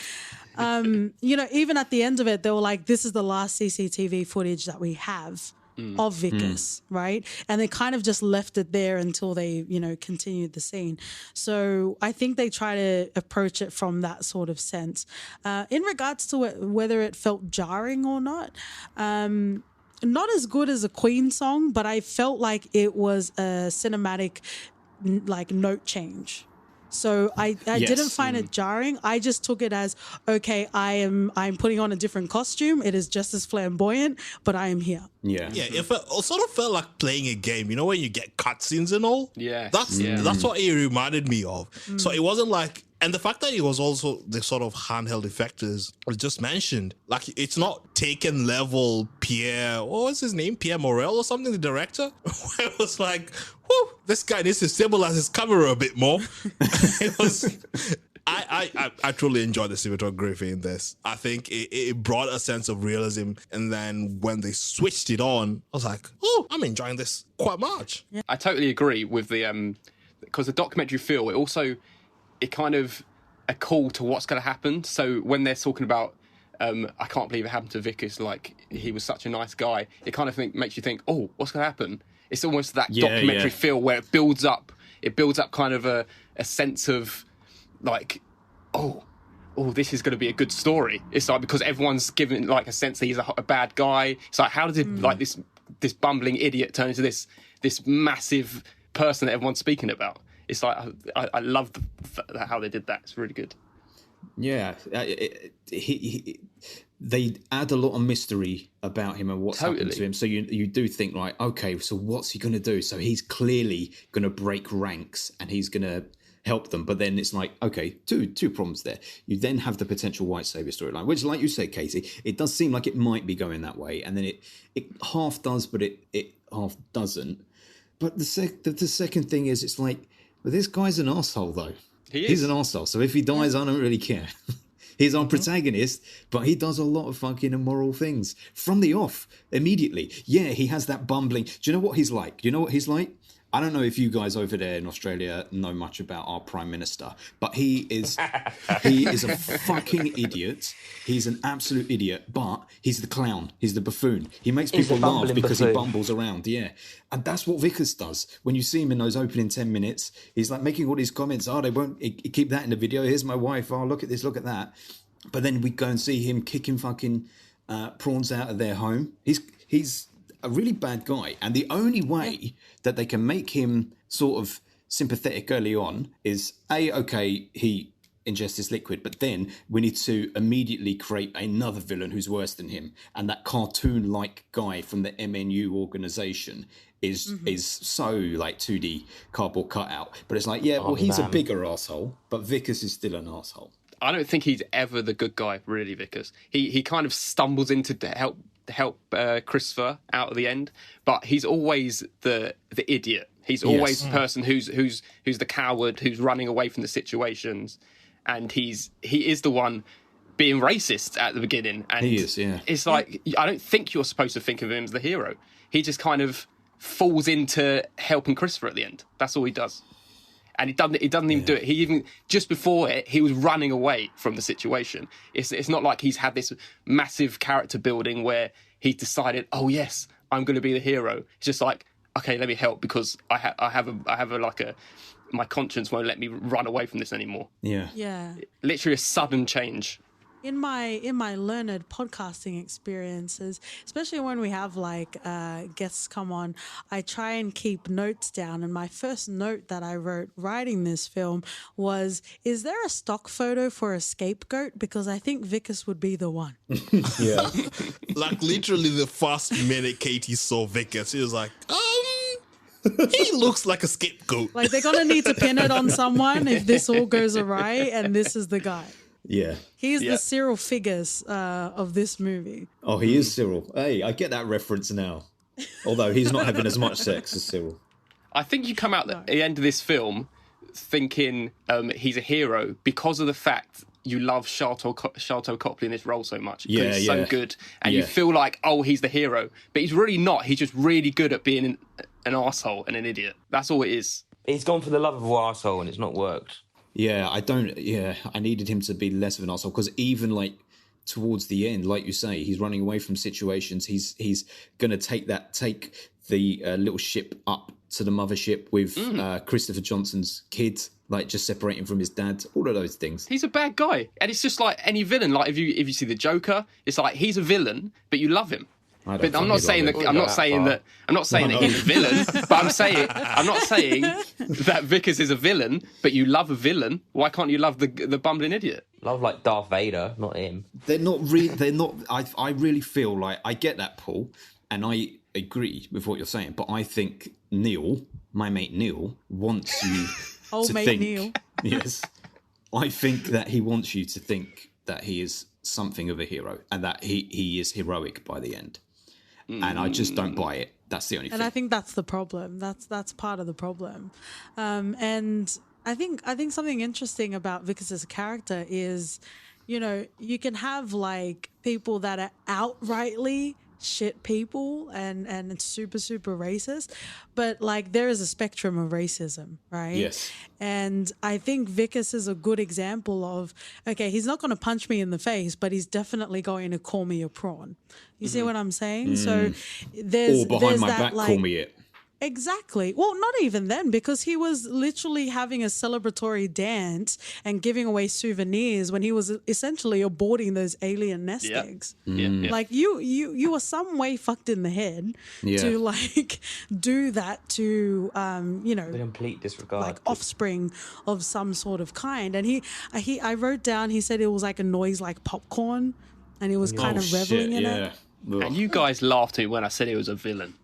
Even at the end of it, they were like, this is the last CCTV footage that we have of Vickers, right? And they kind of just left it there until they, continued the scene. So I think they try to approach it from that sort of sense. In regards to whether it felt jarring or not as good as a Queen song, but I felt like it was a cinematic, like, note change. So I Yes. didn't find it jarring. I just took it as, okay, I'm putting on a different costume. It is just as flamboyant, but I am here. Yeah. Yeah, it sort of felt like playing a game. You know when you get cutscenes and all? Yes, That's what it reminded me of. So it wasn't like, and the fact that it was also the sort of handheld effect is just mentioned. Like it's not Taken level Pierre, what was his name? Pierre Morel or something, the director? Where it was like, whoo, this guy needs to stabilize his camera a bit more. It was... I truly enjoyed the cinematography in this. I think it brought a sense of realism, and then when they switched it on, I was like, oh, I'm enjoying this quite much. Yeah. I totally agree with the because the documentary feel, it kind of a call to what's going to happen. So when they're talking about I can't believe it happened to Vickers, like he was such a nice guy, it kind of makes you think, oh, what's going to happen? It's almost that documentary feel where it builds up kind of a sense of like, oh, this is going to be a good story. It's like, because everyone's given like a sense that he's a bad guy. It's like, how does it like this bumbling idiot turn into this massive person that everyone's speaking about? It's like, I love how they did that. It's really good. Yeah, they add a lot of mystery about him and what's happened to him. So you do think, like, okay, so what's he going to do? So he's clearly going to break ranks and he's going to help them. But then it's like, okay, two problems there. You then have the potential white savior storyline, which, like you said, Katie, it does seem like it might be going that way, and then it half does, but it half doesn't. But the second thing is, it's like, well, this guy's an arsehole, though. He's an arsehole. So if he dies, I don't really care. He's our protagonist, but he does a lot of fucking immoral things from the off immediately. Yeah, he has that bumbling. Do you know what he's like? Do you know what he's like? I don't know if you guys over there in Australia know much about our Prime Minister, but he is a fucking idiot. He's an absolute idiot, but he's the clown. He's the buffoon. He makes people laugh because he bumbles around, yeah. And that's what Vickers does. When you see him in those opening 10 minutes, he's like making all these comments. Oh, they won't keep that in the video. Here's my wife. Oh, look at this, look at that. But then we go and see him kicking fucking prawns out of their home. He's a really bad guy, and the only way that they can make him sort of sympathetic early on is okay, he ingests this liquid, but then we need to immediately create another villain who's worse than him, and that cartoon-like guy from the MNU organization is so like 2D cardboard cutout. But it's like, he's a bigger asshole, but Vickers is still an asshole. I don't think he's ever the good guy, really, Vickers. He kind of stumbles into to help Christopher out at the end, but he's always the idiot. He's always the person who's the coward, who's running away from the situations, and he is the one being racist at the beginning. And he is, yeah. It's like, I don't think you're supposed to think of him as the hero. He just kind of falls into helping Christopher at the end. That's all he does. And he doesn't even do it. He even, just before it, he was running away from the situation. It's not like he's had this massive character building where he decided, oh yes, I'm going to be the hero. It's just like, okay, let me help because I have my conscience won't let me run away from this anymore. Yeah. Literally a sudden change. In my learned podcasting experiences, especially when we have like guests come on, I try and keep notes down. And my first note that I wrote writing this film was, is there a stock photo for a scapegoat? Because I think Vickers would be the one. Yeah. Like literally the first minute Katie saw Vickers, she was like, he looks like a scapegoat. Like they're going to need to pin it on someone if this all goes awry, and this is the guy. Yeah. He's the Cyril Figgis of this movie. Oh, he is Cyril. Hey, I get that reference now. Although he's not having as much sex as Cyril. I think you come out at the end of this film thinking he's a hero because of the fact you love Sharlto Copley in this role so much. He's so good. And you feel like, oh, he's the hero. But he's really not. He's just really good at being an arsehole and an idiot. That's all it is. He's gone for the love of arsehole and it's not worked. Yeah, I needed him to be less of an arsehole because even like towards the end, like you say, he's running away from situations. He's going to take the little ship up to the mothership with Christopher Johnson's kid, like just separating from his dad, all of those things. He's a bad guy. And it's just like any villain. Like if you see the Joker, it's like he's a villain, but you love him. But I'm not saying that. I'm not saying that. I'm not saying that he's a villain. But I'm not saying that Vickers is a villain. But you love a villain. Why can't you love the bumbling idiot? Love like Darth Vader, not him. They're not. I really feel like I get that, Paul, and I agree with what you're saying. But I think Neil, my mate Neil, wants you to mate think. Neil. Yes, I think that he wants you to think that he is something of a hero and that he is heroic by the end. And I just don't buy it. That's the only thing. And I think that's the problem. That's part of the problem. And I think something interesting about Vickers' character is, you know, you can have like people that are outrightly shit people and it's super racist, but like there is a spectrum of racism, right? Yes. And I think Vickers is a good example of, okay, he's not going to punch me in the face, but he's definitely going to call me a prawn. You see what I'm saying? So there's or behind my that, back, like, call me it. Exactly. Well, not even then, because he was literally having a celebratory dance and giving away souvenirs when he was essentially aborting those alien nest eggs. Like you were some way fucked in the head to like do that to you know, The complete disregard. like offspring of some sort of kind. And I wrote down, he said it was like a noise like popcorn, and he was kind of reveling in it. And you guys laughed at me when I said he was a villain.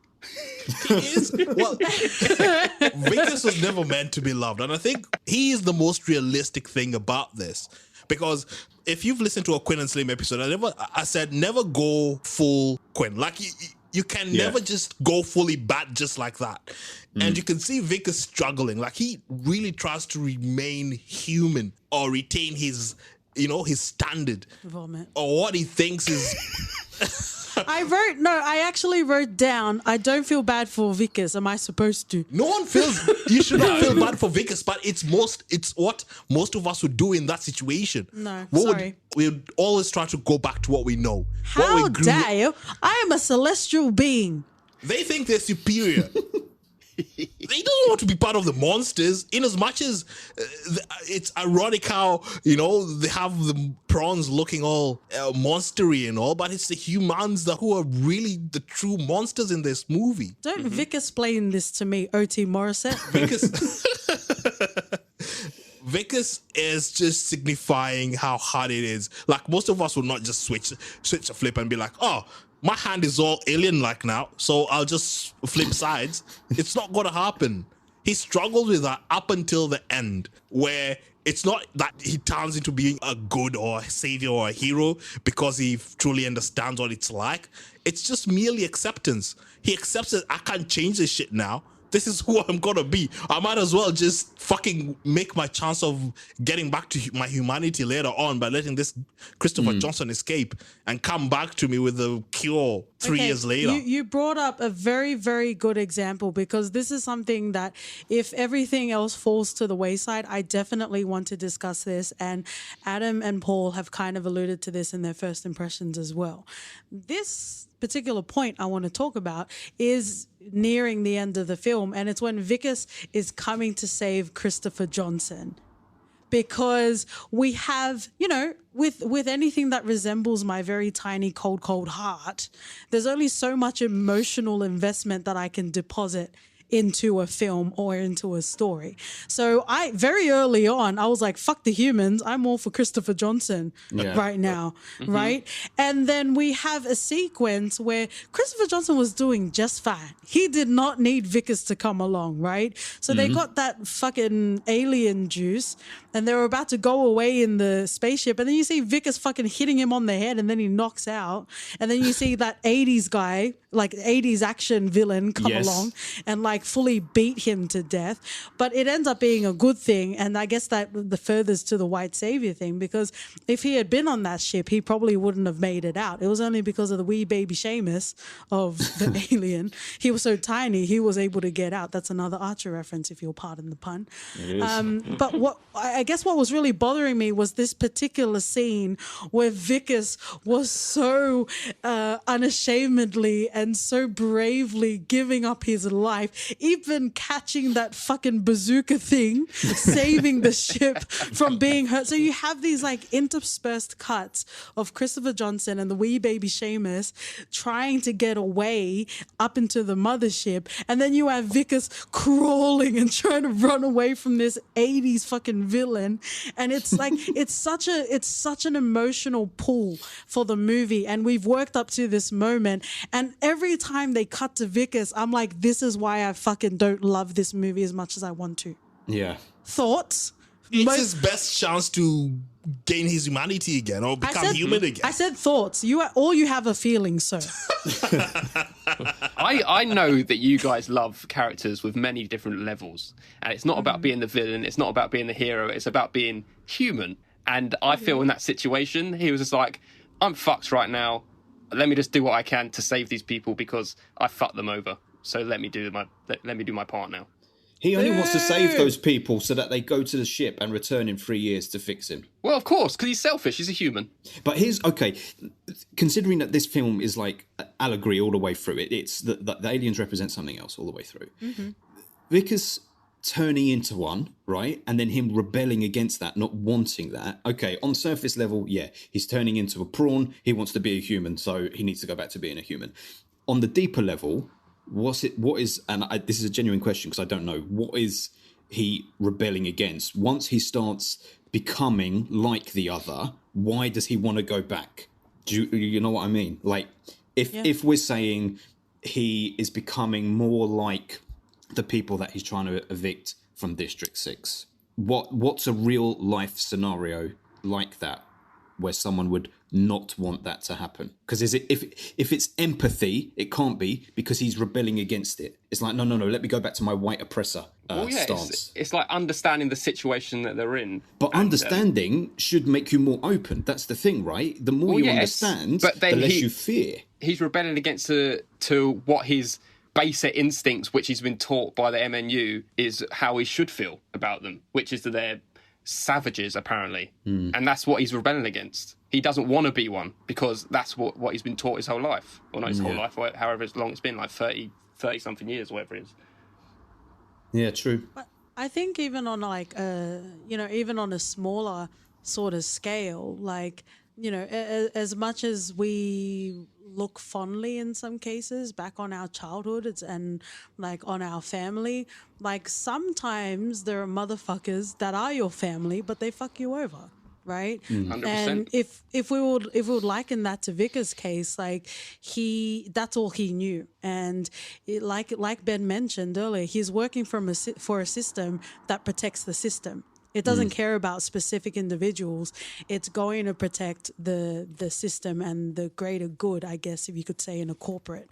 He is. Well, Vickers was never meant to be loved. And I think he is the most realistic thing about this. Because if you've listened to a Quinn and Slim episode, I said never go full Quinn. Like you can never just go fully bad just like that. And you can see Vickers struggling. Like he really tries to remain human or retain his, you know, his standard. Vomit. Or what he thinks is... I actually wrote down, I don't feel bad for Vickers. Am I supposed to? No one feels, you should not feel bad for Vickers, but it's what most of us would do in that situation. No, sorry. We'd always try to go back to what we know. How dare you? I am a celestial being. They think they're superior. They don't want to be part of the monsters, in as much as it's ironic how, you know, they have the prawns looking all monstery and all, but it's the humans who are really the true monsters in this movie. Don't Vickers explain this to me, O.T. Morissette. Vickers is just signifying how hard it is. Like most of us would not just switch a flip and be like, oh, my hand is all alien-like now, so I'll just flip sides. It's not going to happen. He struggled with that up until the end, where it's not that he turns into being a good or a savior or a hero because he truly understands what it's like. It's just merely acceptance. He accepts that I can't change this shit now. This is who I'm gonna be. I might as well just fucking make my chance of getting back to my humanity later on by letting this Christopher Johnson escape and come back to me with a cure 3 years later. You brought up a very, very good example, because this is something that if everything else falls to the wayside, I definitely want to discuss this. And Adam and Paul have kind of alluded to this in their first impressions as well. This particular point I want to talk about is nearing the end of the film, and it's when Vickers is coming to save Christopher Johnson. Because we have, you know, with anything that resembles my very tiny cold heart, there's only so much emotional investment that I can deposit into a film or into a story. So I very early on, I was like, fuck the humans. I'm all for Christopher Johnson right now, right? And then we have a sequence where Christopher Johnson was doing just fine. He did not need Vickers to come along, right? So they got that fucking alien juice and they were about to go away in the spaceship, and then you see Vickers fucking hitting him on the head and then he knocks out. And then you see that 80s guy, like 80s action villain come along and like fully beat him to death. But it ends up being a good thing, and I guess that the furthers to the white savior thing, because if he had been on that ship, he probably wouldn't have made it out. It was only because of the wee baby Seamus of the alien. He was so tiny, he was able to get out. That's another Archer reference, if you'll pardon the pun. But what I guess what was really bothering me was this particular scene where Vickers was so unashamedly and so bravely giving up his life, even catching that fucking bazooka thing, saving the ship from being hurt. So you have these like interspersed cuts of Christopher Johnson and the wee baby Seamus trying to get away up into the mothership, and then you have Vickers crawling and trying to run away from this 80s fucking villain. And it's like it's such an emotional pull for the movie, and we've worked up to this moment, and every time they cut to Vickers, I'm like, this is why I fucking don't love this movie as much as I want to. Yeah. Thoughts? It's his best chance to gain his humanity again or become human again. I said thoughts. You have a feeling, sir. I know that you guys love characters with many different levels, and it's not about being the villain, it's not about being the hero, it's about being human. And I feel in that situation, he was just like, I'm fucked right now. Let me just do what I can to save these people because I fucked them over. So let me do my part now. He only wants to save those people so that they go to the ship and return in 3 years to fix him. Well, of course, because he's selfish. He's a human. But considering that this film is like allegory all the way through, it's the aliens represent something else all the way through. Mm-hmm. Vickers turning into one, right? And then him rebelling against that, not wanting that. Okay, on surface level, yeah, he's turning into a prawn. He wants to be a human, so he needs to go back to being a human. On the deeper level, this is a genuine question because I don't know, what is he rebelling against? Once he starts becoming like the other, why does he want to go back? Do you know what I mean? Like, if we're saying he is becoming more like the people that he's trying to evict from District 6, what's a real life scenario like that where someone would not want that to happen? Because if it's empathy, it can't be, because he's rebelling against it. It's like, no, let me go back to my white oppressor stance. It's like understanding the situation that they're in. But understanding should make you more open. That's the thing, right? The more you understand, the less you fear. He's rebelling against to what his basic instincts, which he's been taught by the MNU, is how he should feel about them, which is that they're savages, apparently. And that's what he's rebelling against. He doesn't want to be one because that's what he's been taught his whole life. Or not his whole life, or however long it's been, like 30 something years, whatever it is. Yeah, true. But I think even on like, even on a smaller sort of scale, like, as much as we look fondly in some cases back on our childhood and like on our family, like sometimes there are motherfuckers that are your family, but they fuck you over. Right. 100%. And if we would liken that to Vickers' case, like that's all he knew. And like Ben mentioned earlier, he's working for a system that protects the system. It doesn't care about specific individuals. It's going to protect the system and the greater good, I guess, if you could say, in a corporate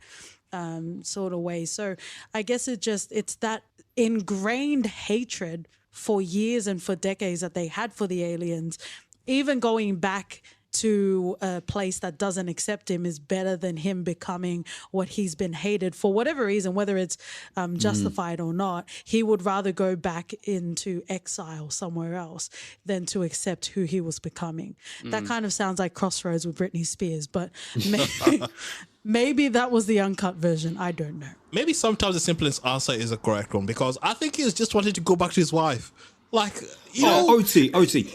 sort of way. So I guess it's that ingrained hatred for years and for decades that they had for the aliens. Even going back to a place that doesn't accept him is better than him becoming what he's been hated for whatever reason, whether it's justified or not. He would rather go back into exile somewhere else than to accept who he was becoming. That kind of sounds like Crossroads with Britney Spears, but maybe that was the uncut version. I don't know. Maybe sometimes the simplest answer is a correct one, because I think he's just wanting to go back to his wife. Like, OT,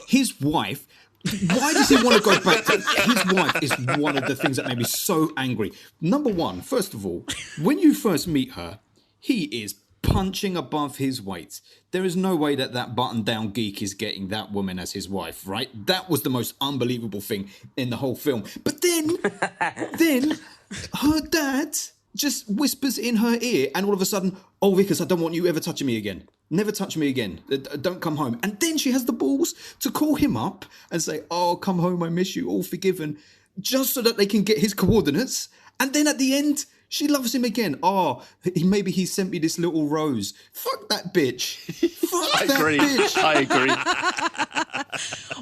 his wife. Why does he want to go back to his wife? Is one of the things that made me so angry. Number one, first of all, when you first meet her, he is punching above his weight. There is no way that button-down geek is getting that woman as his wife, right? That was the most unbelievable thing in the whole film. But then her dad just whispers in her ear, and all of a sudden, oh, Vickers, I don't want you ever touching me again. Never touch me again. Don't come home. And then she has the balls to call him up and say, oh, come home, I miss you, all forgiven, just so that they can get his coordinates. And then at the end, she loves him again. Oh, maybe he sent me this little rose. Fuck that bitch. Fuck that bitch. I agree.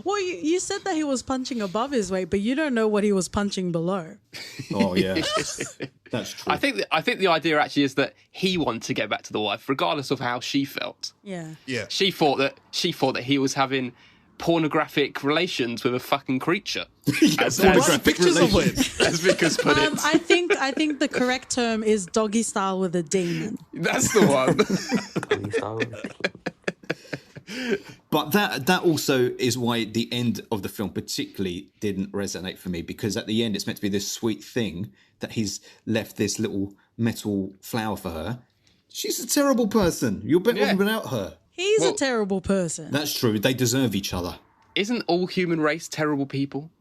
Well, you said that he was punching above his weight, but you don't know what he was punching below. Oh, yeah. That's true. I think the idea actually is that he wanted to get back to the wife, regardless of how she felt. Yeah. Yeah. She thought that he was having pornographic relations with a fucking creature. as pictures of it. As Vickers put it. I think the correct term is doggy style with a demon. That's the one. But that also is why the end of the film particularly didn't resonate for me, because at the end it's meant to be this sweet thing that he's left this little metal flower for her. She's a terrible person. You're better off without her. He's a terrible person. That's true. They deserve each other. Isn't all human race terrible people?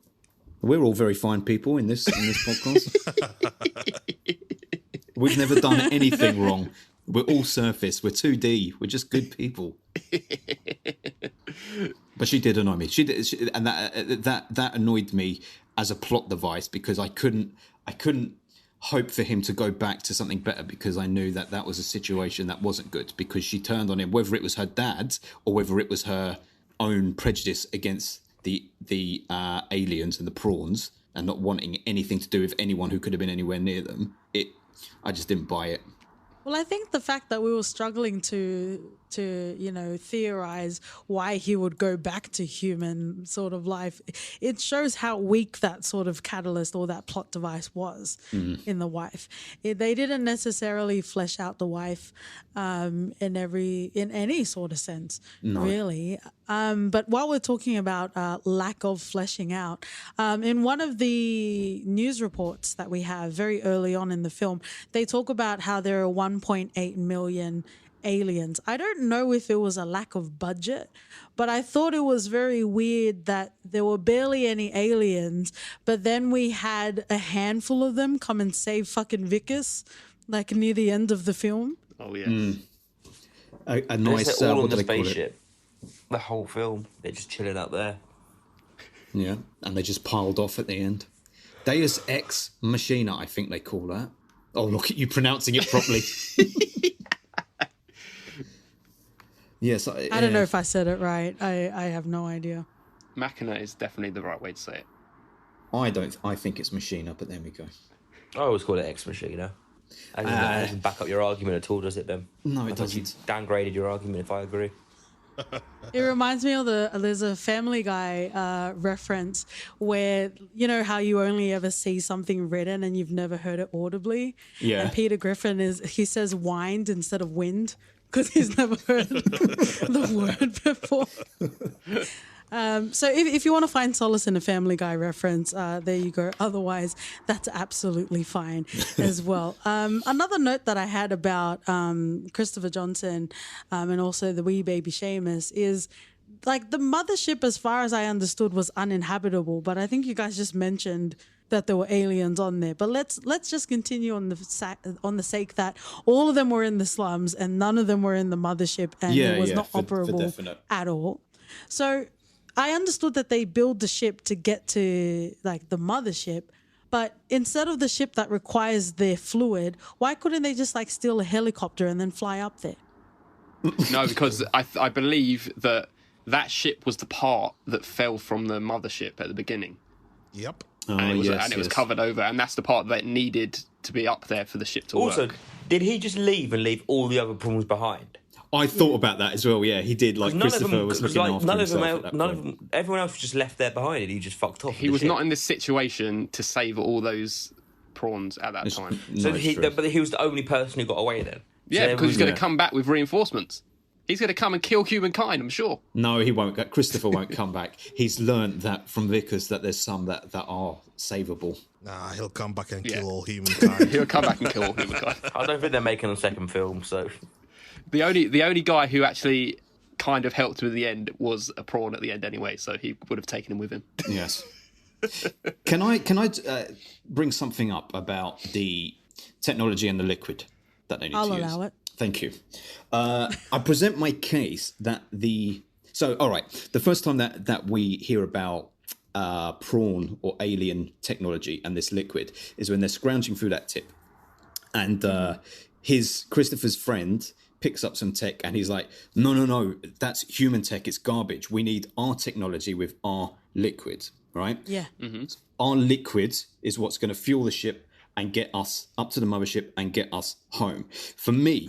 We're all very fine people in this podcast. We've never done anything wrong. We're all surface. We're 2D. We're just good people. But she did annoy me. And that annoyed me as a plot device, because I couldn't hope for him to go back to something better, because I knew that was a situation that wasn't good, because she turned on him, whether it was her dad or whether it was her own prejudice against the aliens and the prawns and not wanting anything to do with anyone who could have been anywhere near them. I just didn't buy it. Well, I think the fact that we were struggling to theorize why he would go back to human sort of life, it shows how weak that sort of catalyst or that plot device was in the wife. They didn't necessarily flesh out the wife in any sort of sense, really. But while we're talking about lack of fleshing out, in one of the news reports that we have very early on in the film, they talk about how there are 1.8 million aliens. I don't know if it was a lack of budget, but I thought it was very weird that there were barely any aliens, but then we had a handful of them come and save fucking Vickers, like near the end of the film. Oh, yes. A nice... all on what do the they call it? spaceship. The whole film. They're just chilling out there. Yeah, and they just piled off at the end. Deus Ex Machina, I think they call that. Oh, look at you pronouncing it properly. Yes, I don't know if I said it right. I have no idea. Machina is definitely the right way to say it. I think it's Machina, but there we go. I always call it Ex Machina. That doesn't back up your argument at all, does it, Ben? No, it I thought you doesn't. downgraded your argument, if I agree. It reminds me of there's a Family Guy reference where, you know how you only ever see something written and you've never heard it audibly? Yeah. And Peter Griffin he says wind instead of wind because he's never heard the word before. So if you want to find solace in a Family Guy reference, there you go. Otherwise, that's absolutely fine as well. Another note that I had about Christopher Johnson and also the wee baby Seamus is, like, the mothership, as far as I understood, was uninhabitable. But I think you guys just mentioned that there were aliens on there. But let's just continue on the sake that all of them were in the slums and none of them were in the mothership, and it was not operable at all. So I understood that they build the ship to get to, like, the mothership, but instead of the ship that requires their fluid, why couldn't they just, like, steal a helicopter and then fly up there? No, because I believe that ship was the part that fell from the mothership at the beginning. Yep. And it was covered over, and that's the part that needed to be up there for the ship to work. Also, did he just leave and leave all the other prawns behind? I thought about that as well. Yeah, he did. Like, Christopher was looking after himself at that none point. of them, everyone else was just left there behind, and he just fucked off. He was not in this situation to save all those prawns at that time. So but he was the only person who got away then. Yeah, because he's going to come back with reinforcements. He's going to come and kill humankind, I'm sure. No, he won't. Christopher won't come back. He's learned that from Vickers that there's some that are savable. Nah, he'll come back and kill all humankind. He'll come back and kill all humankind. I don't think they're making a second film, so... The only guy who actually kind of helped him at the end was a prawn at the end anyway, so he would have taken him with him. Yes. Can I bring something up about the technology and the liquid that they need to use? I'll allow it. Thank you. I present my case that all right, the first time that we hear about prawn or alien technology and this liquid is when they're scrounging through that tip, and Christopher's friend picks up some tech and he's like, no, that's human tech, it's garbage. We need our technology with our liquid, right? Yeah. Mm-hmm. Our liquid is what's going to fuel the ship and get us up to the mothership and get us home. For me,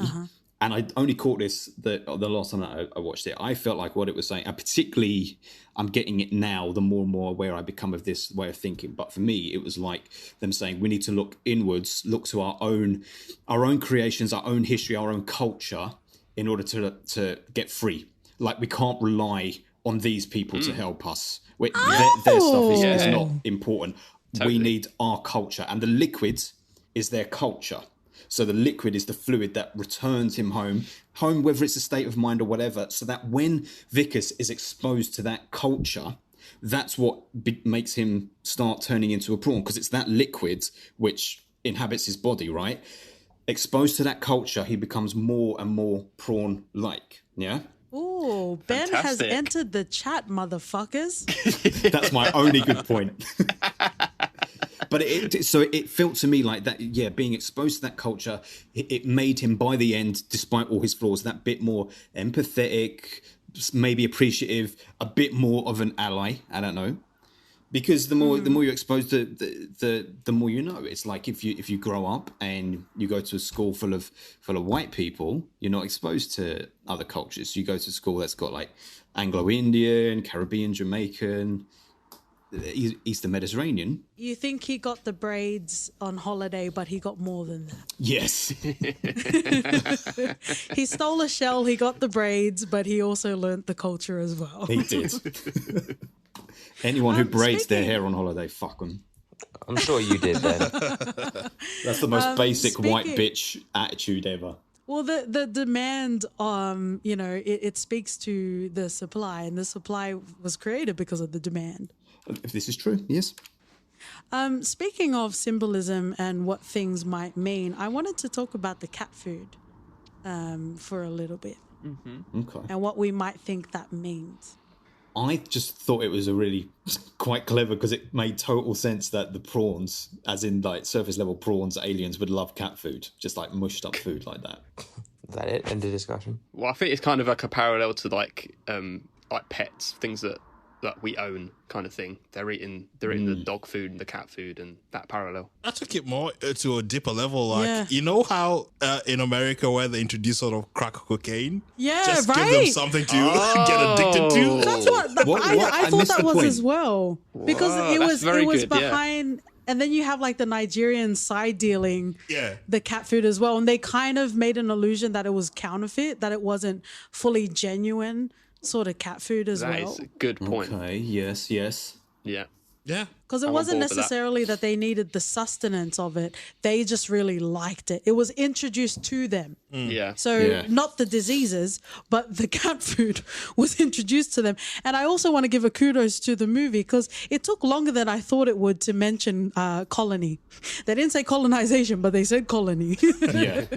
and I only caught this the last time that I watched it. I felt like what it was saying, and particularly I'm getting it now, the more and more aware I become of this way of thinking. But for me, it was like them saying we need to look inwards, look to our own creations, our own history, our own culture, in order to get free. Like we can't rely on these people to help us. Their stuff is not important. Totally. We need our culture, and the liquid is their culture. So the liquid is the fluid that returns him home, whether it's a state of mind or whatever, so that when Vickers is exposed to that culture, that's what makes him start turning into a prawn, because it's that liquid which inhabits his body, right? Exposed to that culture, he becomes more and more prawn-like, yeah? Ooh, Ben has entered the chat, motherfuckers. That's my only good point. But it felt to me like that, yeah, being exposed to that culture, it made him, by the end, despite all his flaws, that bit more empathetic, maybe appreciative, a bit more of an ally. I don't know. Because the more you're exposed to, the more you know. It's like if you grow up and you go to a school full of white people, you're not exposed to other cultures. You go to a school that's got like Anglo-Indian, Caribbean, Jamaican, Eastern Mediterranean. You think he got the braids on holiday, but he got more than that. Yes. He stole a shell, he got the braids, but he also learnt the culture as well. He did. Anyone who braids their hair on holiday, fuck them. I'm sure you did then. That's the most basic white bitch attitude ever. Well, the demand, it speaks to the supply, and the supply was created because of the demand. If this is true, yes. Speaking of symbolism and what things might mean, I wanted to talk about the cat food for a little bit. Mm-hmm. Okay. And what we might think that means. I just thought it was a really quite clever, because it made total sense that the prawns, as in like surface level prawns, aliens would love cat food, just like mushed up food like that. Is that it? End of discussion. Well, I think it's kind of like a parallel to like pets, things that we own, kind of thing. They're eating the dog food and the cat food, and that parallel. I took it more to a deeper level. Like, you know how in America where they introduce sort of crack cocaine? Yeah, just right. give them something to get addicted to. That's what I thought that was point. As well. Because it was behind... Yeah. And then you have like the Nigerian side dealing the cat food as well. And they kind of made an illusion that it was counterfeit, that it wasn't fully genuine sort of cat food as well. That is a good point. Okay, yes. Yeah. Yeah. Because it wasn't necessarily that they needed the sustenance of it. They just really liked it. It was introduced to them. Yeah. So not the diseases, but the cat food was introduced to them. And I also want to give a kudos to the movie, because it took longer than I thought it would to mention colony. They didn't say colonization, but they said colony. Yeah.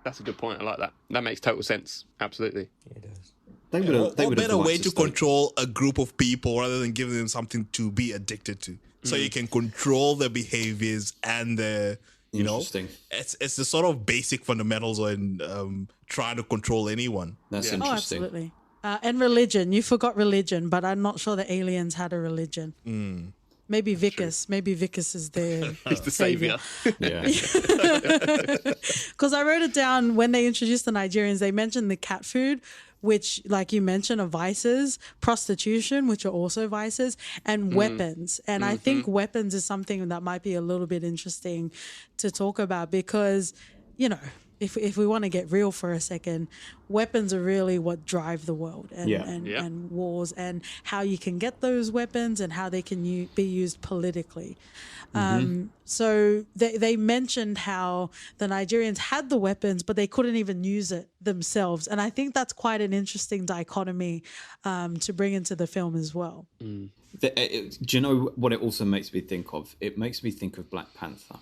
That's a good point. I like that. That makes total sense. Absolutely. Yeah, it does. What better way to control a group of people rather than giving them something to be addicted to, so you can control their behaviors and their, it's the sort of basic fundamentals in trying to control anyone. That's interesting. Oh, absolutely. And religion. You forgot religion, but I'm not sure the aliens had a religion. Maybe Vickers. Maybe Vickers is their He's the savior. Yeah. Because I wrote it down when they introduced the Nigerians. They mentioned the cat food, which, like you mentioned, are vices, prostitution, which are also vices, and weapons. And I think weapons is something that might be a little bit interesting to talk about, because, if we want to get real for a second, weapons are really what drive the world and wars, and how you can get those weapons and how they can be used politically. So they mentioned how the Nigerians had the weapons, but they couldn't even use it themselves. And I think that's quite an interesting dichotomy to bring into the film as well. Do you know what it also makes me think of? It makes me think of Black Panther.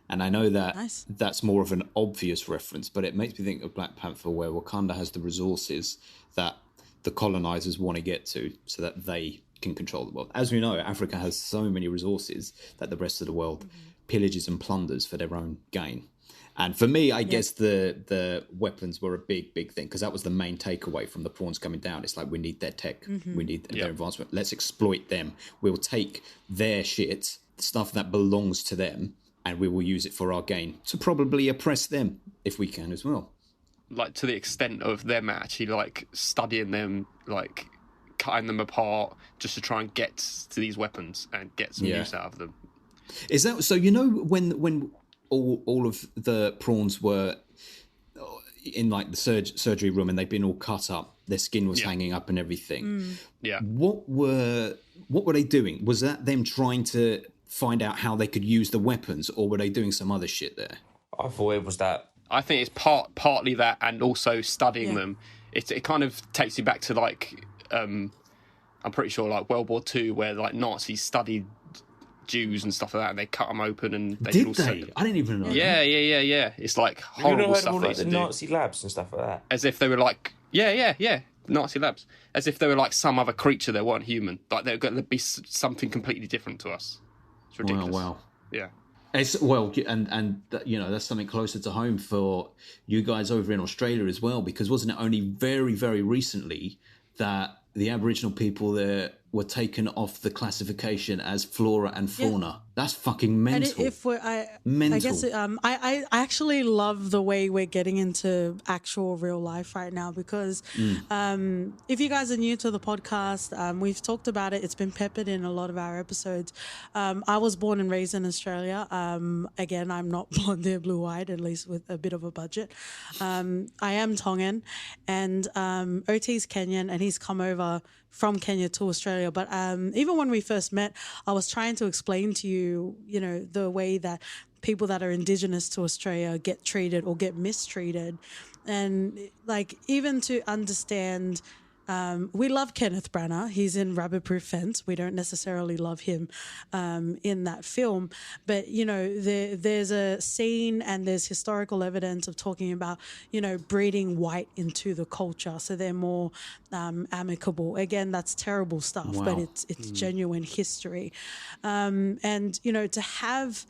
And I know that that's more of an obvious reference, but it makes me think of Black Panther, where Wakanda has the resources that the colonizers want to get to so that they can control the world. As we know, Africa has so many resources that the rest of the world pillages and plunders for their own gain. And for me, I guess the weapons were a big thing, because that was the main takeaway from the prawns coming down. It's like, we need their tech, we need their advancement. Let's exploit them. We'll take their shit, the stuff that belongs to them, and we will use it for our gain to probably oppress them if we can as well. like to the extent of them actually like studying them, like cutting them apart just to try and get to these weapons and get some use out of them. Is that so? You know, when all of the prawns were in like the surgery room and they'd been all cut up, their skin was hanging up and everything. Yeah. What were they doing? Was that them trying to find out how they could use the weapons, or were they doing some other shit there? I thought it was that. I think it's partly that, and also studying them. It kind of takes you back to like I'm pretty sure like World War II, where like Nazis studied Jews and stuff like that, and they cut them open and they Did all they? I didn't even know. Yeah. It's like Have you horrible not heard stuff of all they like the used to do. Nazi labs and stuff like that? As if they were like Nazi labs, as if they were like some other creature that weren't human, like they're going to be something completely different to us. It's ridiculous. Wow. Yeah. It's, well, and you know, that's something closer to home for you guys over in Australia as well, because wasn't it only very, very recently that the Aboriginal people there were taken off the classification as flora and fauna? Yeah. That's fucking mental. And I guess I actually love the way we're getting into actual real life right now, because if you guys are new to the podcast, we've talked about it. It's been peppered in a lot of our episodes. I was born and raised in Australia. Again, I'm not blonde hair, blue-eyed, at least with a bit of a budget. I am Tongan, and OT's Kenyan, and he's come over from Kenya to Australia. But even when we first met, I was trying to explain to you, you know, the way that people that are Indigenous to Australia get treated or get mistreated. And like, even to understand, we love Kenneth Branagh. He's in Rabbit Proof Fence. We don't necessarily love him in that film. But, you know, there's a scene and there's historical evidence of talking about, you know, breeding white into the culture, so they're more amicable. Again, that's terrible stuff, but it's genuine history. And, you know, to have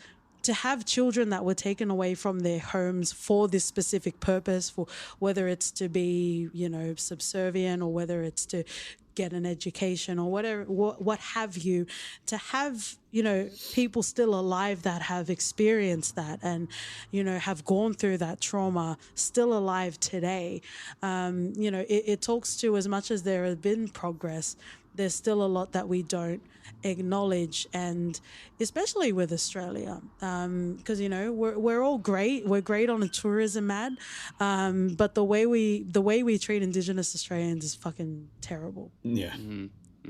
children that were taken away from their homes for this specific purpose, for whether it's to be, you know, subservient, or whether it's to get an education, or whatever, what have you, to have, you know, people still alive that have experienced that and, you know, have gone through that trauma, still alive today. You know, it talks to, as much as there has been progress, there's still a lot that we don't acknowledge, and especially with Australia, because, you know, we're all great. We're great on a tourism ad, but the way we treat Indigenous Australians is fucking terrible. Yeah.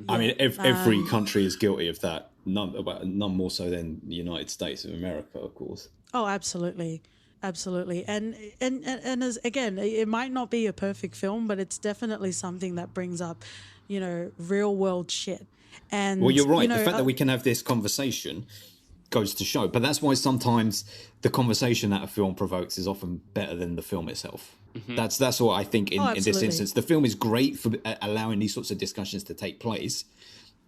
I mean, every country is guilty of that. None more so than the United States of America, of course. Oh, absolutely. And as, again, it might not be a perfect film, but it's definitely something that brings up, you know, real world shit. And, well, you're right. You know, the fact that we can have this conversation goes to show. But that's why sometimes the conversation that a film provokes is often better than the film itself. Mm-hmm. That's what I think in this instance. The film is great for allowing these sorts of discussions to take place.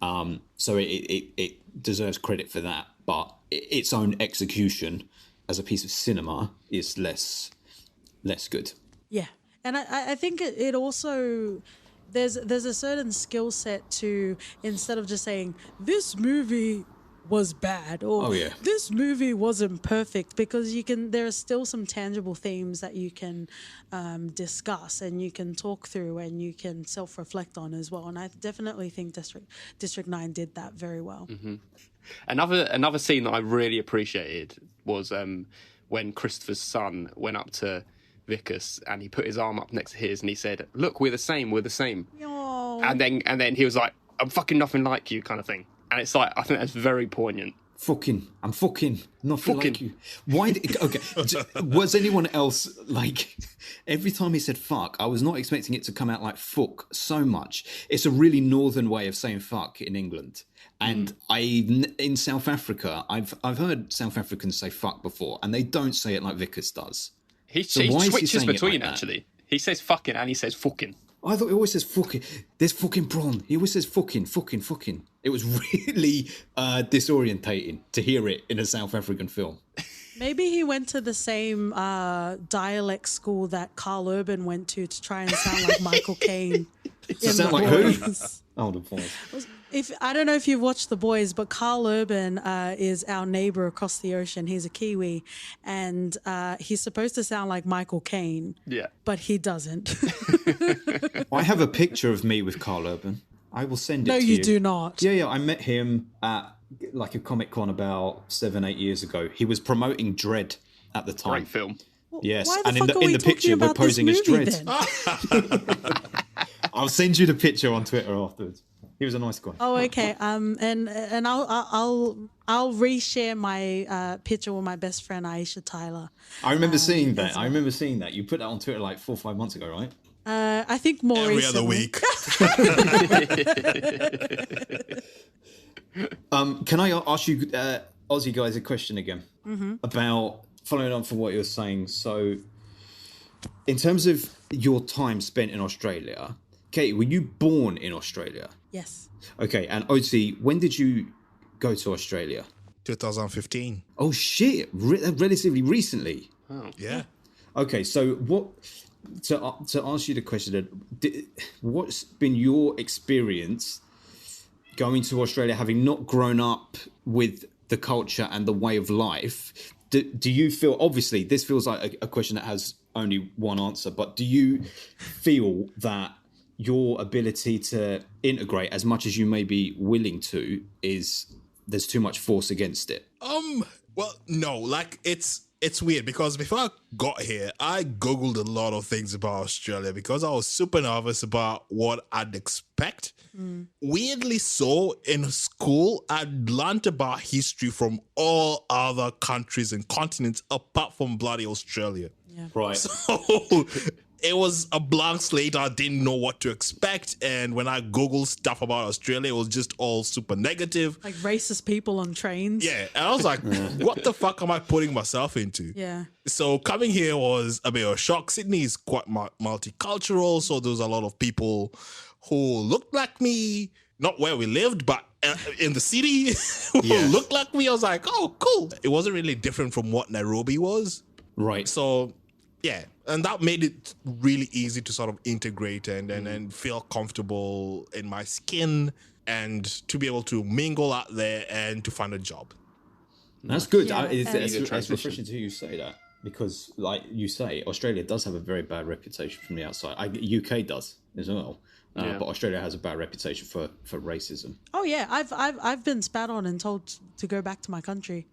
So it deserves credit for that. But its own execution as a piece of cinema is less good. Yeah. And I think it also... There's a certain skill set to, instead of just saying this movie was bad or this movie wasn't perfect, because there are still some tangible themes that you can discuss and you can talk through and you can self-reflect on as well. And I definitely think District 9 did that very well. Mm-hmm. Another scene that I really appreciated was when Christopher's son went up to Vickers and he put his arm up next to his and he said, "Look, we're the same. Aww. And then he was like, "I'm fucking nothing like you," kind of thing. And it's like, I think that's very poignant. I'm fucking nothing like you. Why? Okay, was anyone else like? Every time he said "fuck," I was not expecting it to come out like "fuck" so much. It's a really northern way of saying "fuck" in England, and in South Africa, I've heard South Africans say "fuck" before, and they don't say it like Vickers does. He switches between, actually. He says fucking and he says fucking. I thought he always says fucking. There's fucking prawn. He always says fucking. It was really disorientating to hear it in a South African film. Maybe he went to the same dialect school that Carl Urban went to try and sound like Michael Caine. in sound The like who? Boys. Oh, The Boys. If I don't know if you've watched The Boys, but Carl Urban is our neighbor across the ocean. He's a Kiwi, and he's supposed to sound like Michael Caine. Yeah. But he doesn't. I have a picture of me with Carl Urban. I will send it No, to you you. do not. Yeah. I met him at like a Comic-Con about 7-8 years ago. He was promoting Dread at the time. Great film. Yes, Why the and fuck are in we the talking picture we're about this posing as movie Dread. then? I'll send you the picture on Twitter afterwards. He was a nice guy. Oh, okay. And I'll reshare my picture with my best friend Aisha Tyler. I remember seeing that. as I remember seing that. You put that on Twitter like 4 or 5 months ago, right? I think more Every recently. other week. Can I ask you, Aussie guys, a question again about following on from what you're saying? So, in terms of your time spent in Australia, Katie, were you born in Australia? Yes. Okay, and Oti, when did you go to Australia? 2015. Oh shit! Relatively recently. Yeah. Okay, so what? To answer you the question, what's been your experience going to Australia, having not grown up with the culture and the way of life? Do you feel? Obviously, this feels like a question that has only one answer, but do you feel that your ability to integrate as much as you may be willing to there's too much force against it? Well, no, like it's weird because before I got here, I Googled a lot of things about Australia because I was super nervous about what I'd expect. Weirdly so, in school, I'd learned about history from all other countries and continents apart from bloody Australia. Yeah. Right. So it was a blank slate. I didn't know what to expect. And when I Googled stuff about Australia, it was just all super negative. Like racist people on trains. Yeah. And I was like, what the fuck am I putting myself into? Yeah. So coming here was a bit of a shock. Sydney is quite multicultural. So there was a lot of people who looked like me, not where we lived, but in the city who looked like me. I was like, oh, cool. It wasn't really different from what Nairobi was. Right. So, yeah, and that made it really easy to sort of integrate and feel comfortable in my skin and to be able to mingle out there and to find a job. That's good. Yeah, It's refreshing to hear you say that because, like you say, Australia does have a very bad reputation from the outside. UK does as well, but Australia has a bad reputation for racism. Oh yeah, I've been spat on and told to go back to my country.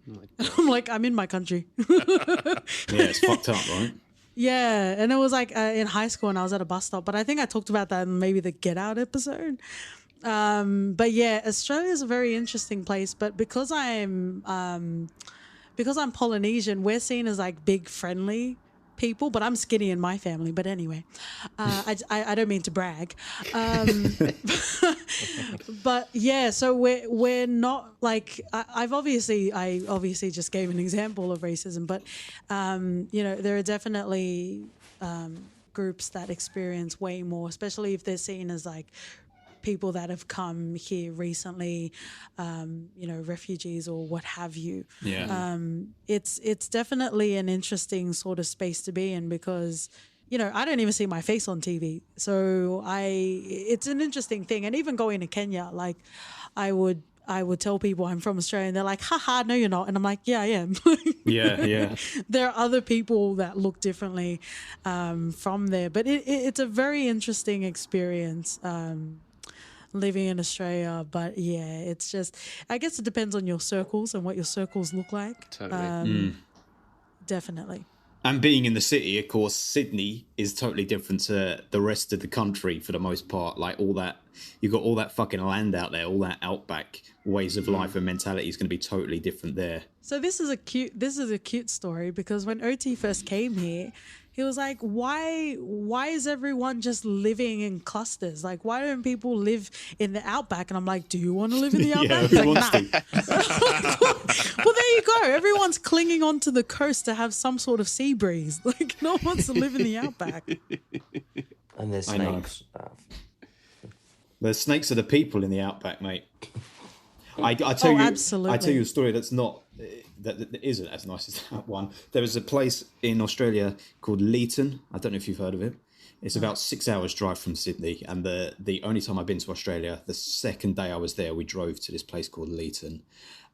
I'm like, I'm in my country. Yeah, it's fucked up, right? Yeah, and it was like in high school and I was at a bus stop, but I think I talked about that in maybe the Get Out episode. But yeah, Australia is a very interesting place, but because I'm Polynesian, we're seen as like big friendly people, but I'm skinny in my family. But anyway, I don't mean to brag. But yeah, so we're not like I obviously just gave an example of racism, but there are definitely groups that experience way more, especially if they're seen as like people that have come here recently, refugees or what have you. Yeah. It's definitely an interesting sort of space to be in because, I don't even see my face on TV. So it's an interesting thing. And even going to Kenya, like I would tell people I'm from Australia and they're like, haha, no, you're not. And I'm like, yeah, I am. Yeah. There are other people that look differently from there. But it's a very interesting experience living in Australia. But yeah, it's just, I guess it depends on your circles and what your circles look like. Totally. Definitely. And being in the city, of course, Sydney is totally different to the rest of the country for the most part. Like all that, you've got all that fucking land out there, all that outback ways of life and mentality is going to be totally different there. So this is a cute story because when OT first came here, he was like, why is everyone just living in clusters? Like, why don't people live in the outback? And I'm like, do you want to live in the outback? Who Like, wants to? Well, there you go. Everyone's clinging onto the coast to have some sort of sea breeze. Like, no one wants to live in the outback. And there's I know. snakes. The snakes are the people in the outback, mate. I tell you, absolutely. I tell you a story that isn't as nice as that one. There was a place in Australia called Leeton. I don't know if you've heard of it. It's about 6 hours drive from Sydney, and the only time I've been to Australia, the second day I was there, we drove to this place called Leeton,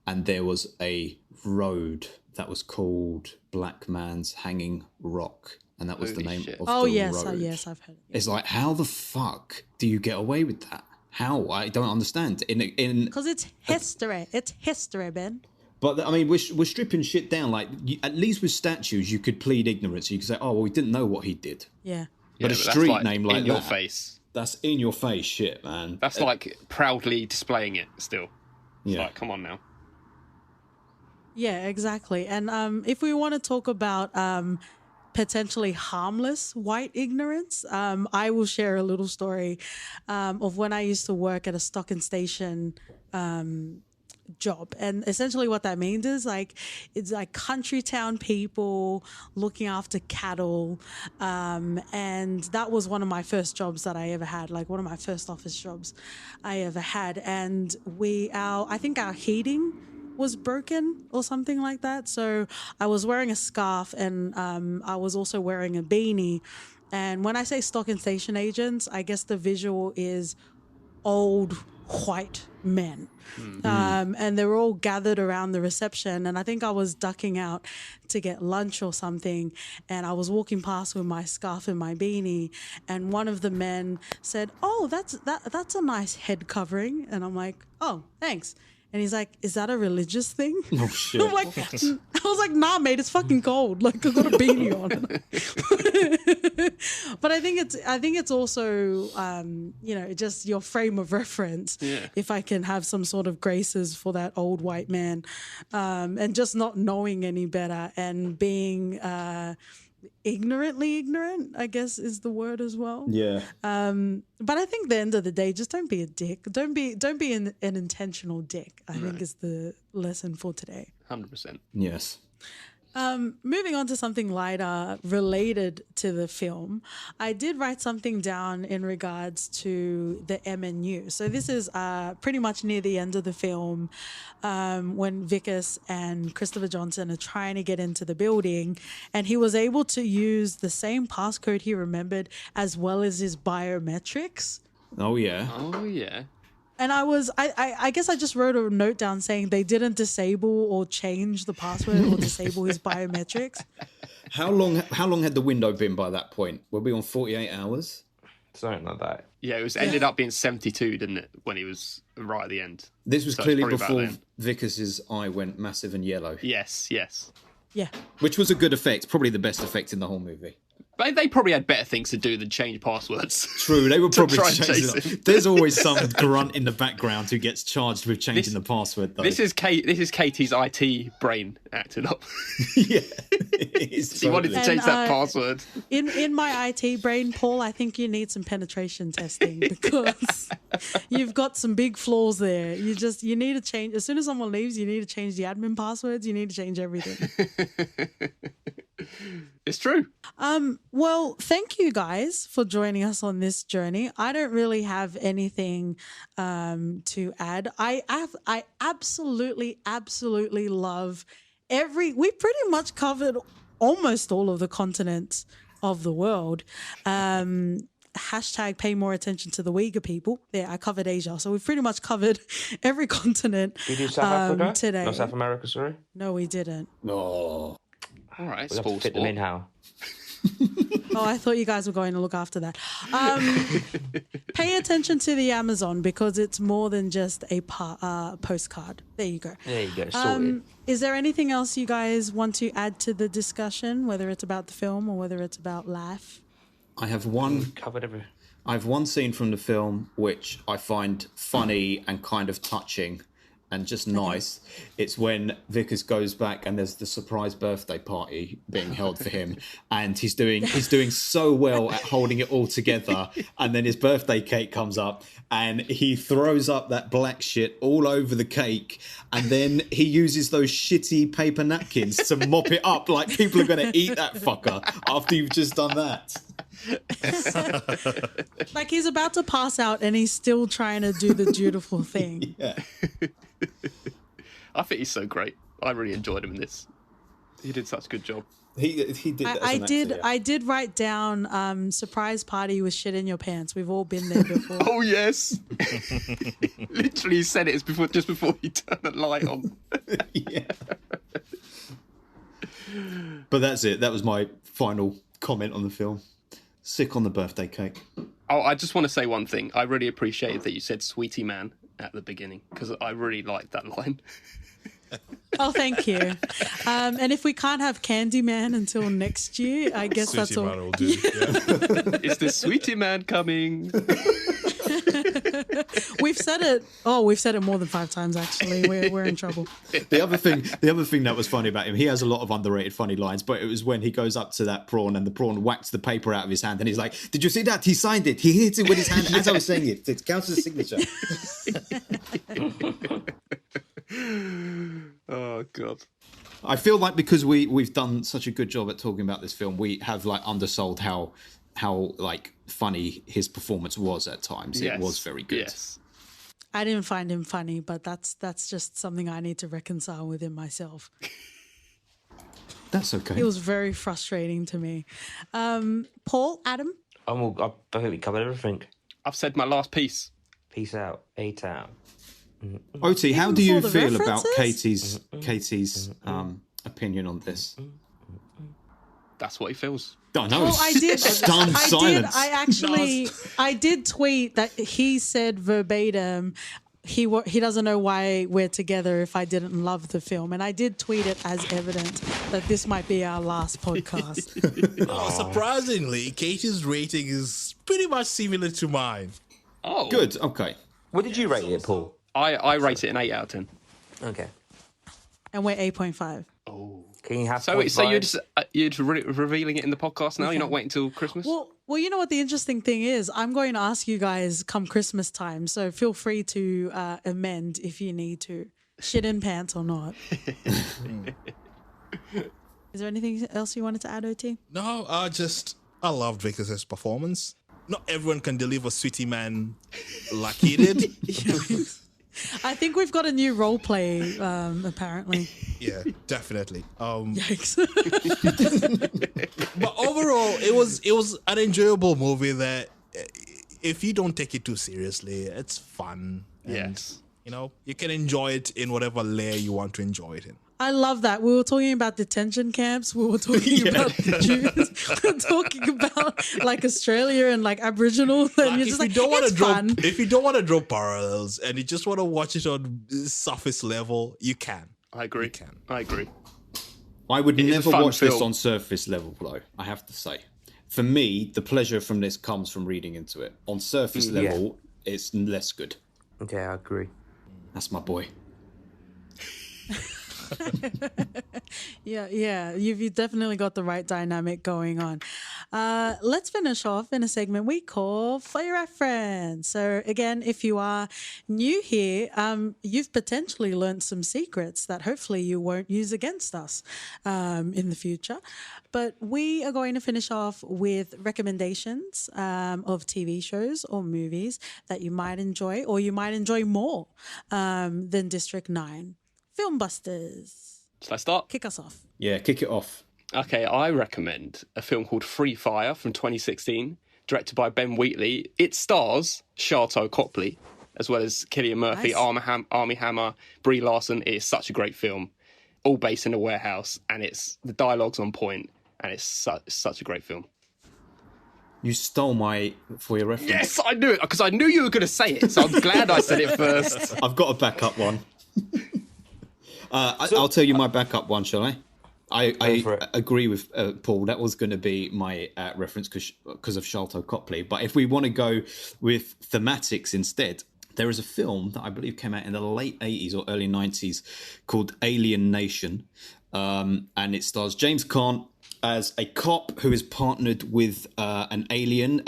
and there was a road that was called Black Man's Hanging Rock, and that was the name of the road. Yes, I've heard it. It's like, how the fuck do you get away with that? How? I don't understand. Because it's history. It's history, Ben. But I mean, we're stripping shit down. Like, at least with statues, you could plead ignorance. You could say, "Oh, well, we didn't know what he did." Yeah. But a street name like in that, your face. That's in your face shit, man. That's like proudly displaying it still. It's Yeah. like, come on now. Yeah, exactly. And if we want to talk about potentially harmless white ignorance, I will share a little story of when I used to work at a stock and station job. And essentially what that means is like, it's like country town people looking after cattle. And that was one of my first jobs that I ever had, like one of my first office jobs I ever had. And I think our heating was broken or something like that. So I was wearing a scarf and I was also wearing a beanie. And when I say stock and station agents, I guess the visual is old white men. And they were all gathered around the reception, and I think I was ducking out to get lunch or something, and I was walking past with my scarf and my beanie, and one of the men said, "Oh, that's a nice head covering." And I'm like, "Oh, thanks." And he's like, "Is that a religious thing?" Oh shit! I'm like, I was like, "Nah, mate, it's fucking cold. Like, I got a beanie on." But I think it's also, just your frame of reference. Yeah. If I can have some sort of graces for that old white man, and just not knowing any better and being ignorantly ignorant, I guess is the word as well. Yeah. But I think at the end of the day, just don't be a dick. Don't be an intentional dick, I think is the lesson for today. 100%. Yes. Moving on to something lighter related to the film, I did write something down in regards to the MNU. So this is pretty much near the end of the film, when Vickers and Christopher Johnson are trying to get into the building, and he was able to use the same passcode he remembered as well as his biometrics. Oh yeah. Oh, yeah. And I guess I just wrote a note down saying they didn't disable or change the password or disable his biometrics. How long had the window been by that point? Were we on 48 hours? Something like that. Yeah, it ended up being 72, didn't it, when he was right at the end. This was So it's clearly probably about before then. Vickers' eye went massive and yellow. Yes. Yeah. Which was a good effect, probably the best effect in the whole movie. But they probably had better things to do than change passwords. True, they were probably try and changing chase it. him. There's always some grunt in the background who gets charged with changing the password, though. This is Katie's IT brain acting up. Yeah. She wanted to change that password. In my IT brain, Paul, I think you need some penetration testing because you've got some big flaws there. You need to change. As soon as someone leaves, you need to change the admin passwords. You need to change everything. It's true. Well, thank you guys for joining us on this journey. I don't really have anything to add. I absolutely love we pretty much covered almost all of the continents of the world. Hashtag pay more attention to the Uyghur people. There, I covered Asia. So we've pretty much covered every continent Did you do South Africa? today. No, South America, sorry. No, we didn't. Oh. All right, We have to fit them in how? Oh, I thought you guys were going to look after that. Pay attention to the Amazon because it's more than just a postcard. There you go. There you go, sorted. Is there anything else you guys want to add to the discussion, whether it's about the film or whether it's about life? I have one Covered every... I have one scene from the film which I find funny and kind of touching and just nice. It's when Vickers goes back and there's the surprise birthday party being held for him, and he's doing so well at holding it all together, and then his birthday cake comes up and he throws up that black shit all over the cake, and then he uses those shitty paper napkins to mop it up like people are going to eat that fucker after you've just done that. Like he's about to pass out and he's still trying to do the dutiful thing. Yeah. I think he's so great. I really enjoyed him in this. He did such a good job. He did. That as an actor, yeah. I did write down surprise party with shit in your pants. We've all been there before. Oh yes. Literally said it just before he turned the light on. Yeah. But that's it. That was my final comment on the film. Sick on the birthday cake. Oh, I just want to say one thing. I really appreciated that you said "sweetie man" at the beginning because I really liked that line. Oh, thank you. And if we can't have Candyman until next year, I guess that's all. Man will do. Yeah. Is the sweetie man coming? We've said it. Oh, we've said it more than 5 times. Actually, we're in trouble. The other thing that was funny about him, he has a lot of underrated funny lines, but it was when he goes up to that prawn and the prawn whacks the paper out of his hand and he's like, "Did you see that? He signed it. He hit it with his hand as I was saying it. It counts as a signature." Oh God. I feel like because we've done such a good job at talking about this film, we have like undersold how like funny his performance was at times. Yes. It was very good. Yes. I didn't find him funny, but that's just something I need to reconcile within myself. That's okay. It was very frustrating to me. Paul, Adam? I think we covered everything. I've said my last piece. Peace out. A-Town. Oti, how Even do you for the feel about references? Katie's opinion on this? That's what he feels. Oh, no, Well, I did. stunned silence. I did tweet that he said verbatim he doesn't know why we're together if I didn't love the film, and I did tweet it as evidence that this might be our last podcast. Surprisingly, Katie's rating is pretty much similar to mine. Oh, Good. Okay. What did you rate it, Paul? I rate it an 8 out of 10. Okay. And we're 8.5. Can you have So you're just revealing it in the podcast now? You're not waiting till Christmas? Well, you know what the interesting thing is? I'm going to ask you guys come Christmas time, so feel free to amend if you need to. Shit in pants or not. Is there anything else you wanted to add, OT? No, I loved Vickers' performance. Not everyone can deliver Sweetie Man like he did. I think we've got a new role play, apparently. Yeah, definitely. Yikes. But overall, it was an enjoyable movie that if you don't take it too seriously, it's fun. And, Yes. you can enjoy it in whatever layer you want to enjoy it in. I love that. We were talking about detention camps. We were talking about the Jews. We were talking about like Australia and like Aboriginal. And you're just like, it's fun. If you don't want to draw parallels and you just want to watch it on surface level, you can. I agree. You can. I agree. I would It is a never fun watch this film. on surface level, though, I have to say. For me, the pleasure from this comes from reading into it. On surface level, it's less good. Okay, I agree. That's my boy. Yeah. You've definitely got the right dynamic going on. Let's finish off in a segment we call For Your Reference. So again, if you are new here, you've potentially learned some secrets that hopefully you won't use against us in the future. But we are going to finish off with recommendations of TV shows or movies that you might enjoy or you might enjoy more than District 9. FilmBusters. Shall I start? Kick us off. Yeah, kick it off. Okay, I recommend a film called Free Fire from 2016, directed by Ben Wheatley. It stars Sharlto Copley, as well as Cillian Murphy, Nice. Armie Hammer, Brie Larson. It is such a great film, all based in a warehouse, and the dialogue's on point, and it's such a great film. You stole my For Your Reference. Yes, I knew it, because I knew you were going to say it, so I'm glad I said it first. I've got a backup one. I'll tell you my backup one, shall I? I agree with Paul. That was going to be my reference because of Sharlto Copley. But if we want to go with thematics instead, there is a film that I believe came out in the late 80s or early 90s called Alien Nation. And it stars James Caan as a cop who is partnered with an alien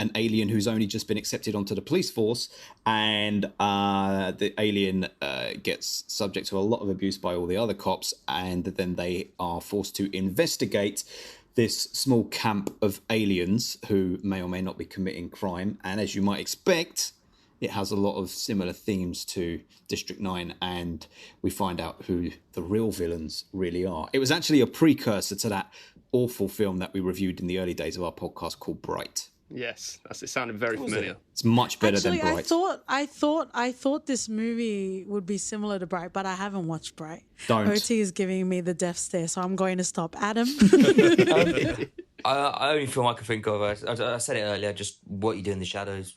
who's only just been accepted onto the police force, and the alien gets subject to a lot of abuse by all the other cops, and then they are forced to investigate this small camp of aliens who may or may not be committing crime. And as you might expect, it has a lot of similar themes to District 9, and we find out who the real villains really are. It was actually a precursor to that awful film that we reviewed in the early days of our podcast called Bright. Yes, it sounded very familiar. It's much better Actually, than Bright. I thought this movie would be similar to Bright, but I haven't watched Bright. Don't. OT is giving me the death stare, so I'm going to stop. Adam. I only film I can think of. I said it earlier. Just What We Do in the Shadows.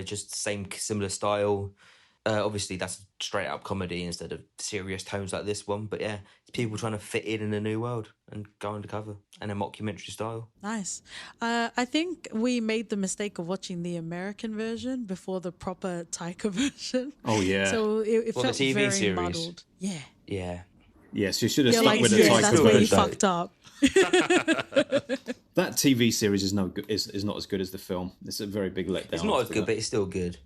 Just same similar style. Obviously, that's straight up comedy instead of serious tones like this one. But yeah, it's people trying to fit in a new world and go undercover and a mockumentary style. Nice. I think we made the mistake of watching the American version before the proper Taika version. Oh, yeah. So it Well, the felt TV very series. muddled. Yeah. Yeah. Yes, you should have You're stuck like, with the yeah, Taika that's where you version. fucked up. That TV series is not as good as the film. It's a very big letdown. It's not as after good, that. but it's still good.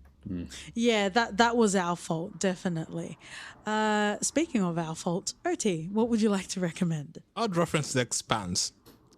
Yeah, that was our fault, definitely. Speaking of our fault, OT, what would you like to recommend? I'd reference The Expanse.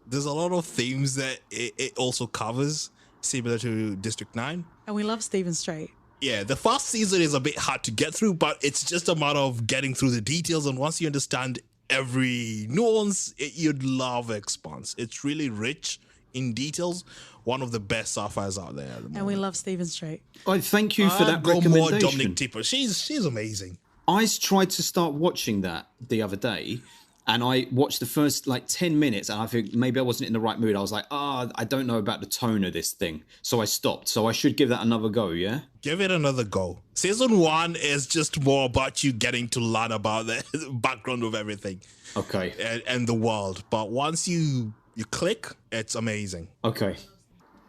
There's a lot of themes that it also covers, similar to District 9. And we love Stephen Strait. Yeah, the first season is a bit hard to get through, but it's just a matter of getting through the details. And once you understand every nuance, you'd love Expanse. It's really rich in details. One of the best sci-fis out there at the moment. And we love Stephen Strait. I thank you for that Go more recommendation. Dominic Tipper. She's amazing. I tried to start watching that the other day, and I watched the first 10 minutes, and I think maybe I wasn't in the right mood. I was like, I don't know about the tone of this thing. So I stopped. So I should give that another go, yeah? Give it another go. Season 1 is just more about you getting to learn about the background of everything. Okay. And the world. But once you click, it's amazing. Okay.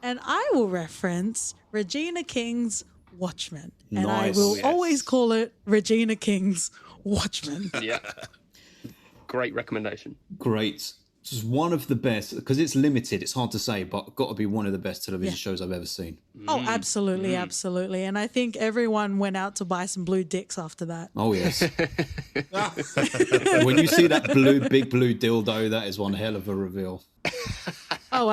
And I will reference Regina King's Watchmen. And Nice. I will Yes. always call it Regina King's Watchmen. Yeah. Great recommendation. Great. This is one of the best, because it's limited, it's hard to say, but got to be one of the best television Yeah. shows I've ever seen. Oh, absolutely, absolutely. And I think everyone went out to buy some blue dicks after that. Oh, yes. When you see that big blue dildo, that is one hell of a reveal. Oh,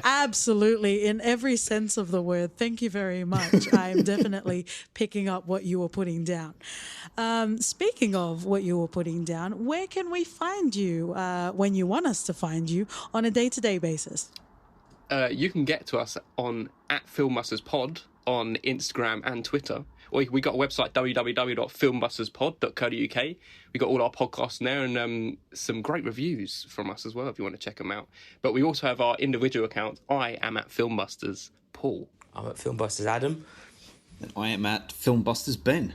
absolutely. In every sense of the word. Thank you very much. I am definitely picking up what you were putting down. Speaking of what you were putting down, where can we find you when you want us to find you on a day-to-day basis? You can get to us on @FilmBustersPod on Instagram and Twitter. Or we got a website, www.filmbusterspod.co.uk. We got all our podcasts in there and some great reviews from us as well if you want to check them out. But we also have our individual accounts. I am at FilmBusters Paul. I'm at FilmBusters Adam. And I am at FilmBusters Ben.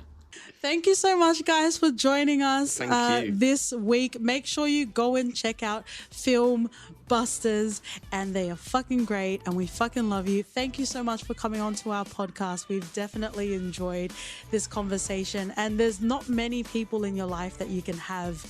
Thank you so much, guys, for joining us Thank you. this week. Make sure you go and check out FilmBusters, and they are fucking great, and we fucking love you. Thank you so much for coming on to our podcast. We've definitely enjoyed this conversation, and there's not many people in your life that you can have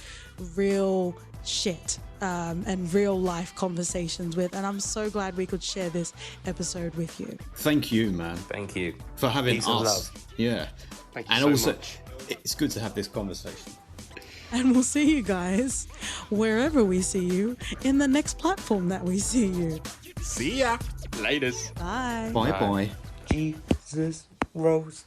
real shit and real life conversations with, and I'm so glad we could share this episode with you. Thank you, man, Thank you. for having Peace us. and love. Yeah. Thank you And so also, much. it's good to have this conversation. And we'll see you guys wherever we see you in the next platform that we see you. See ya. Laters. Bye. Bye-bye. Jesus Rose.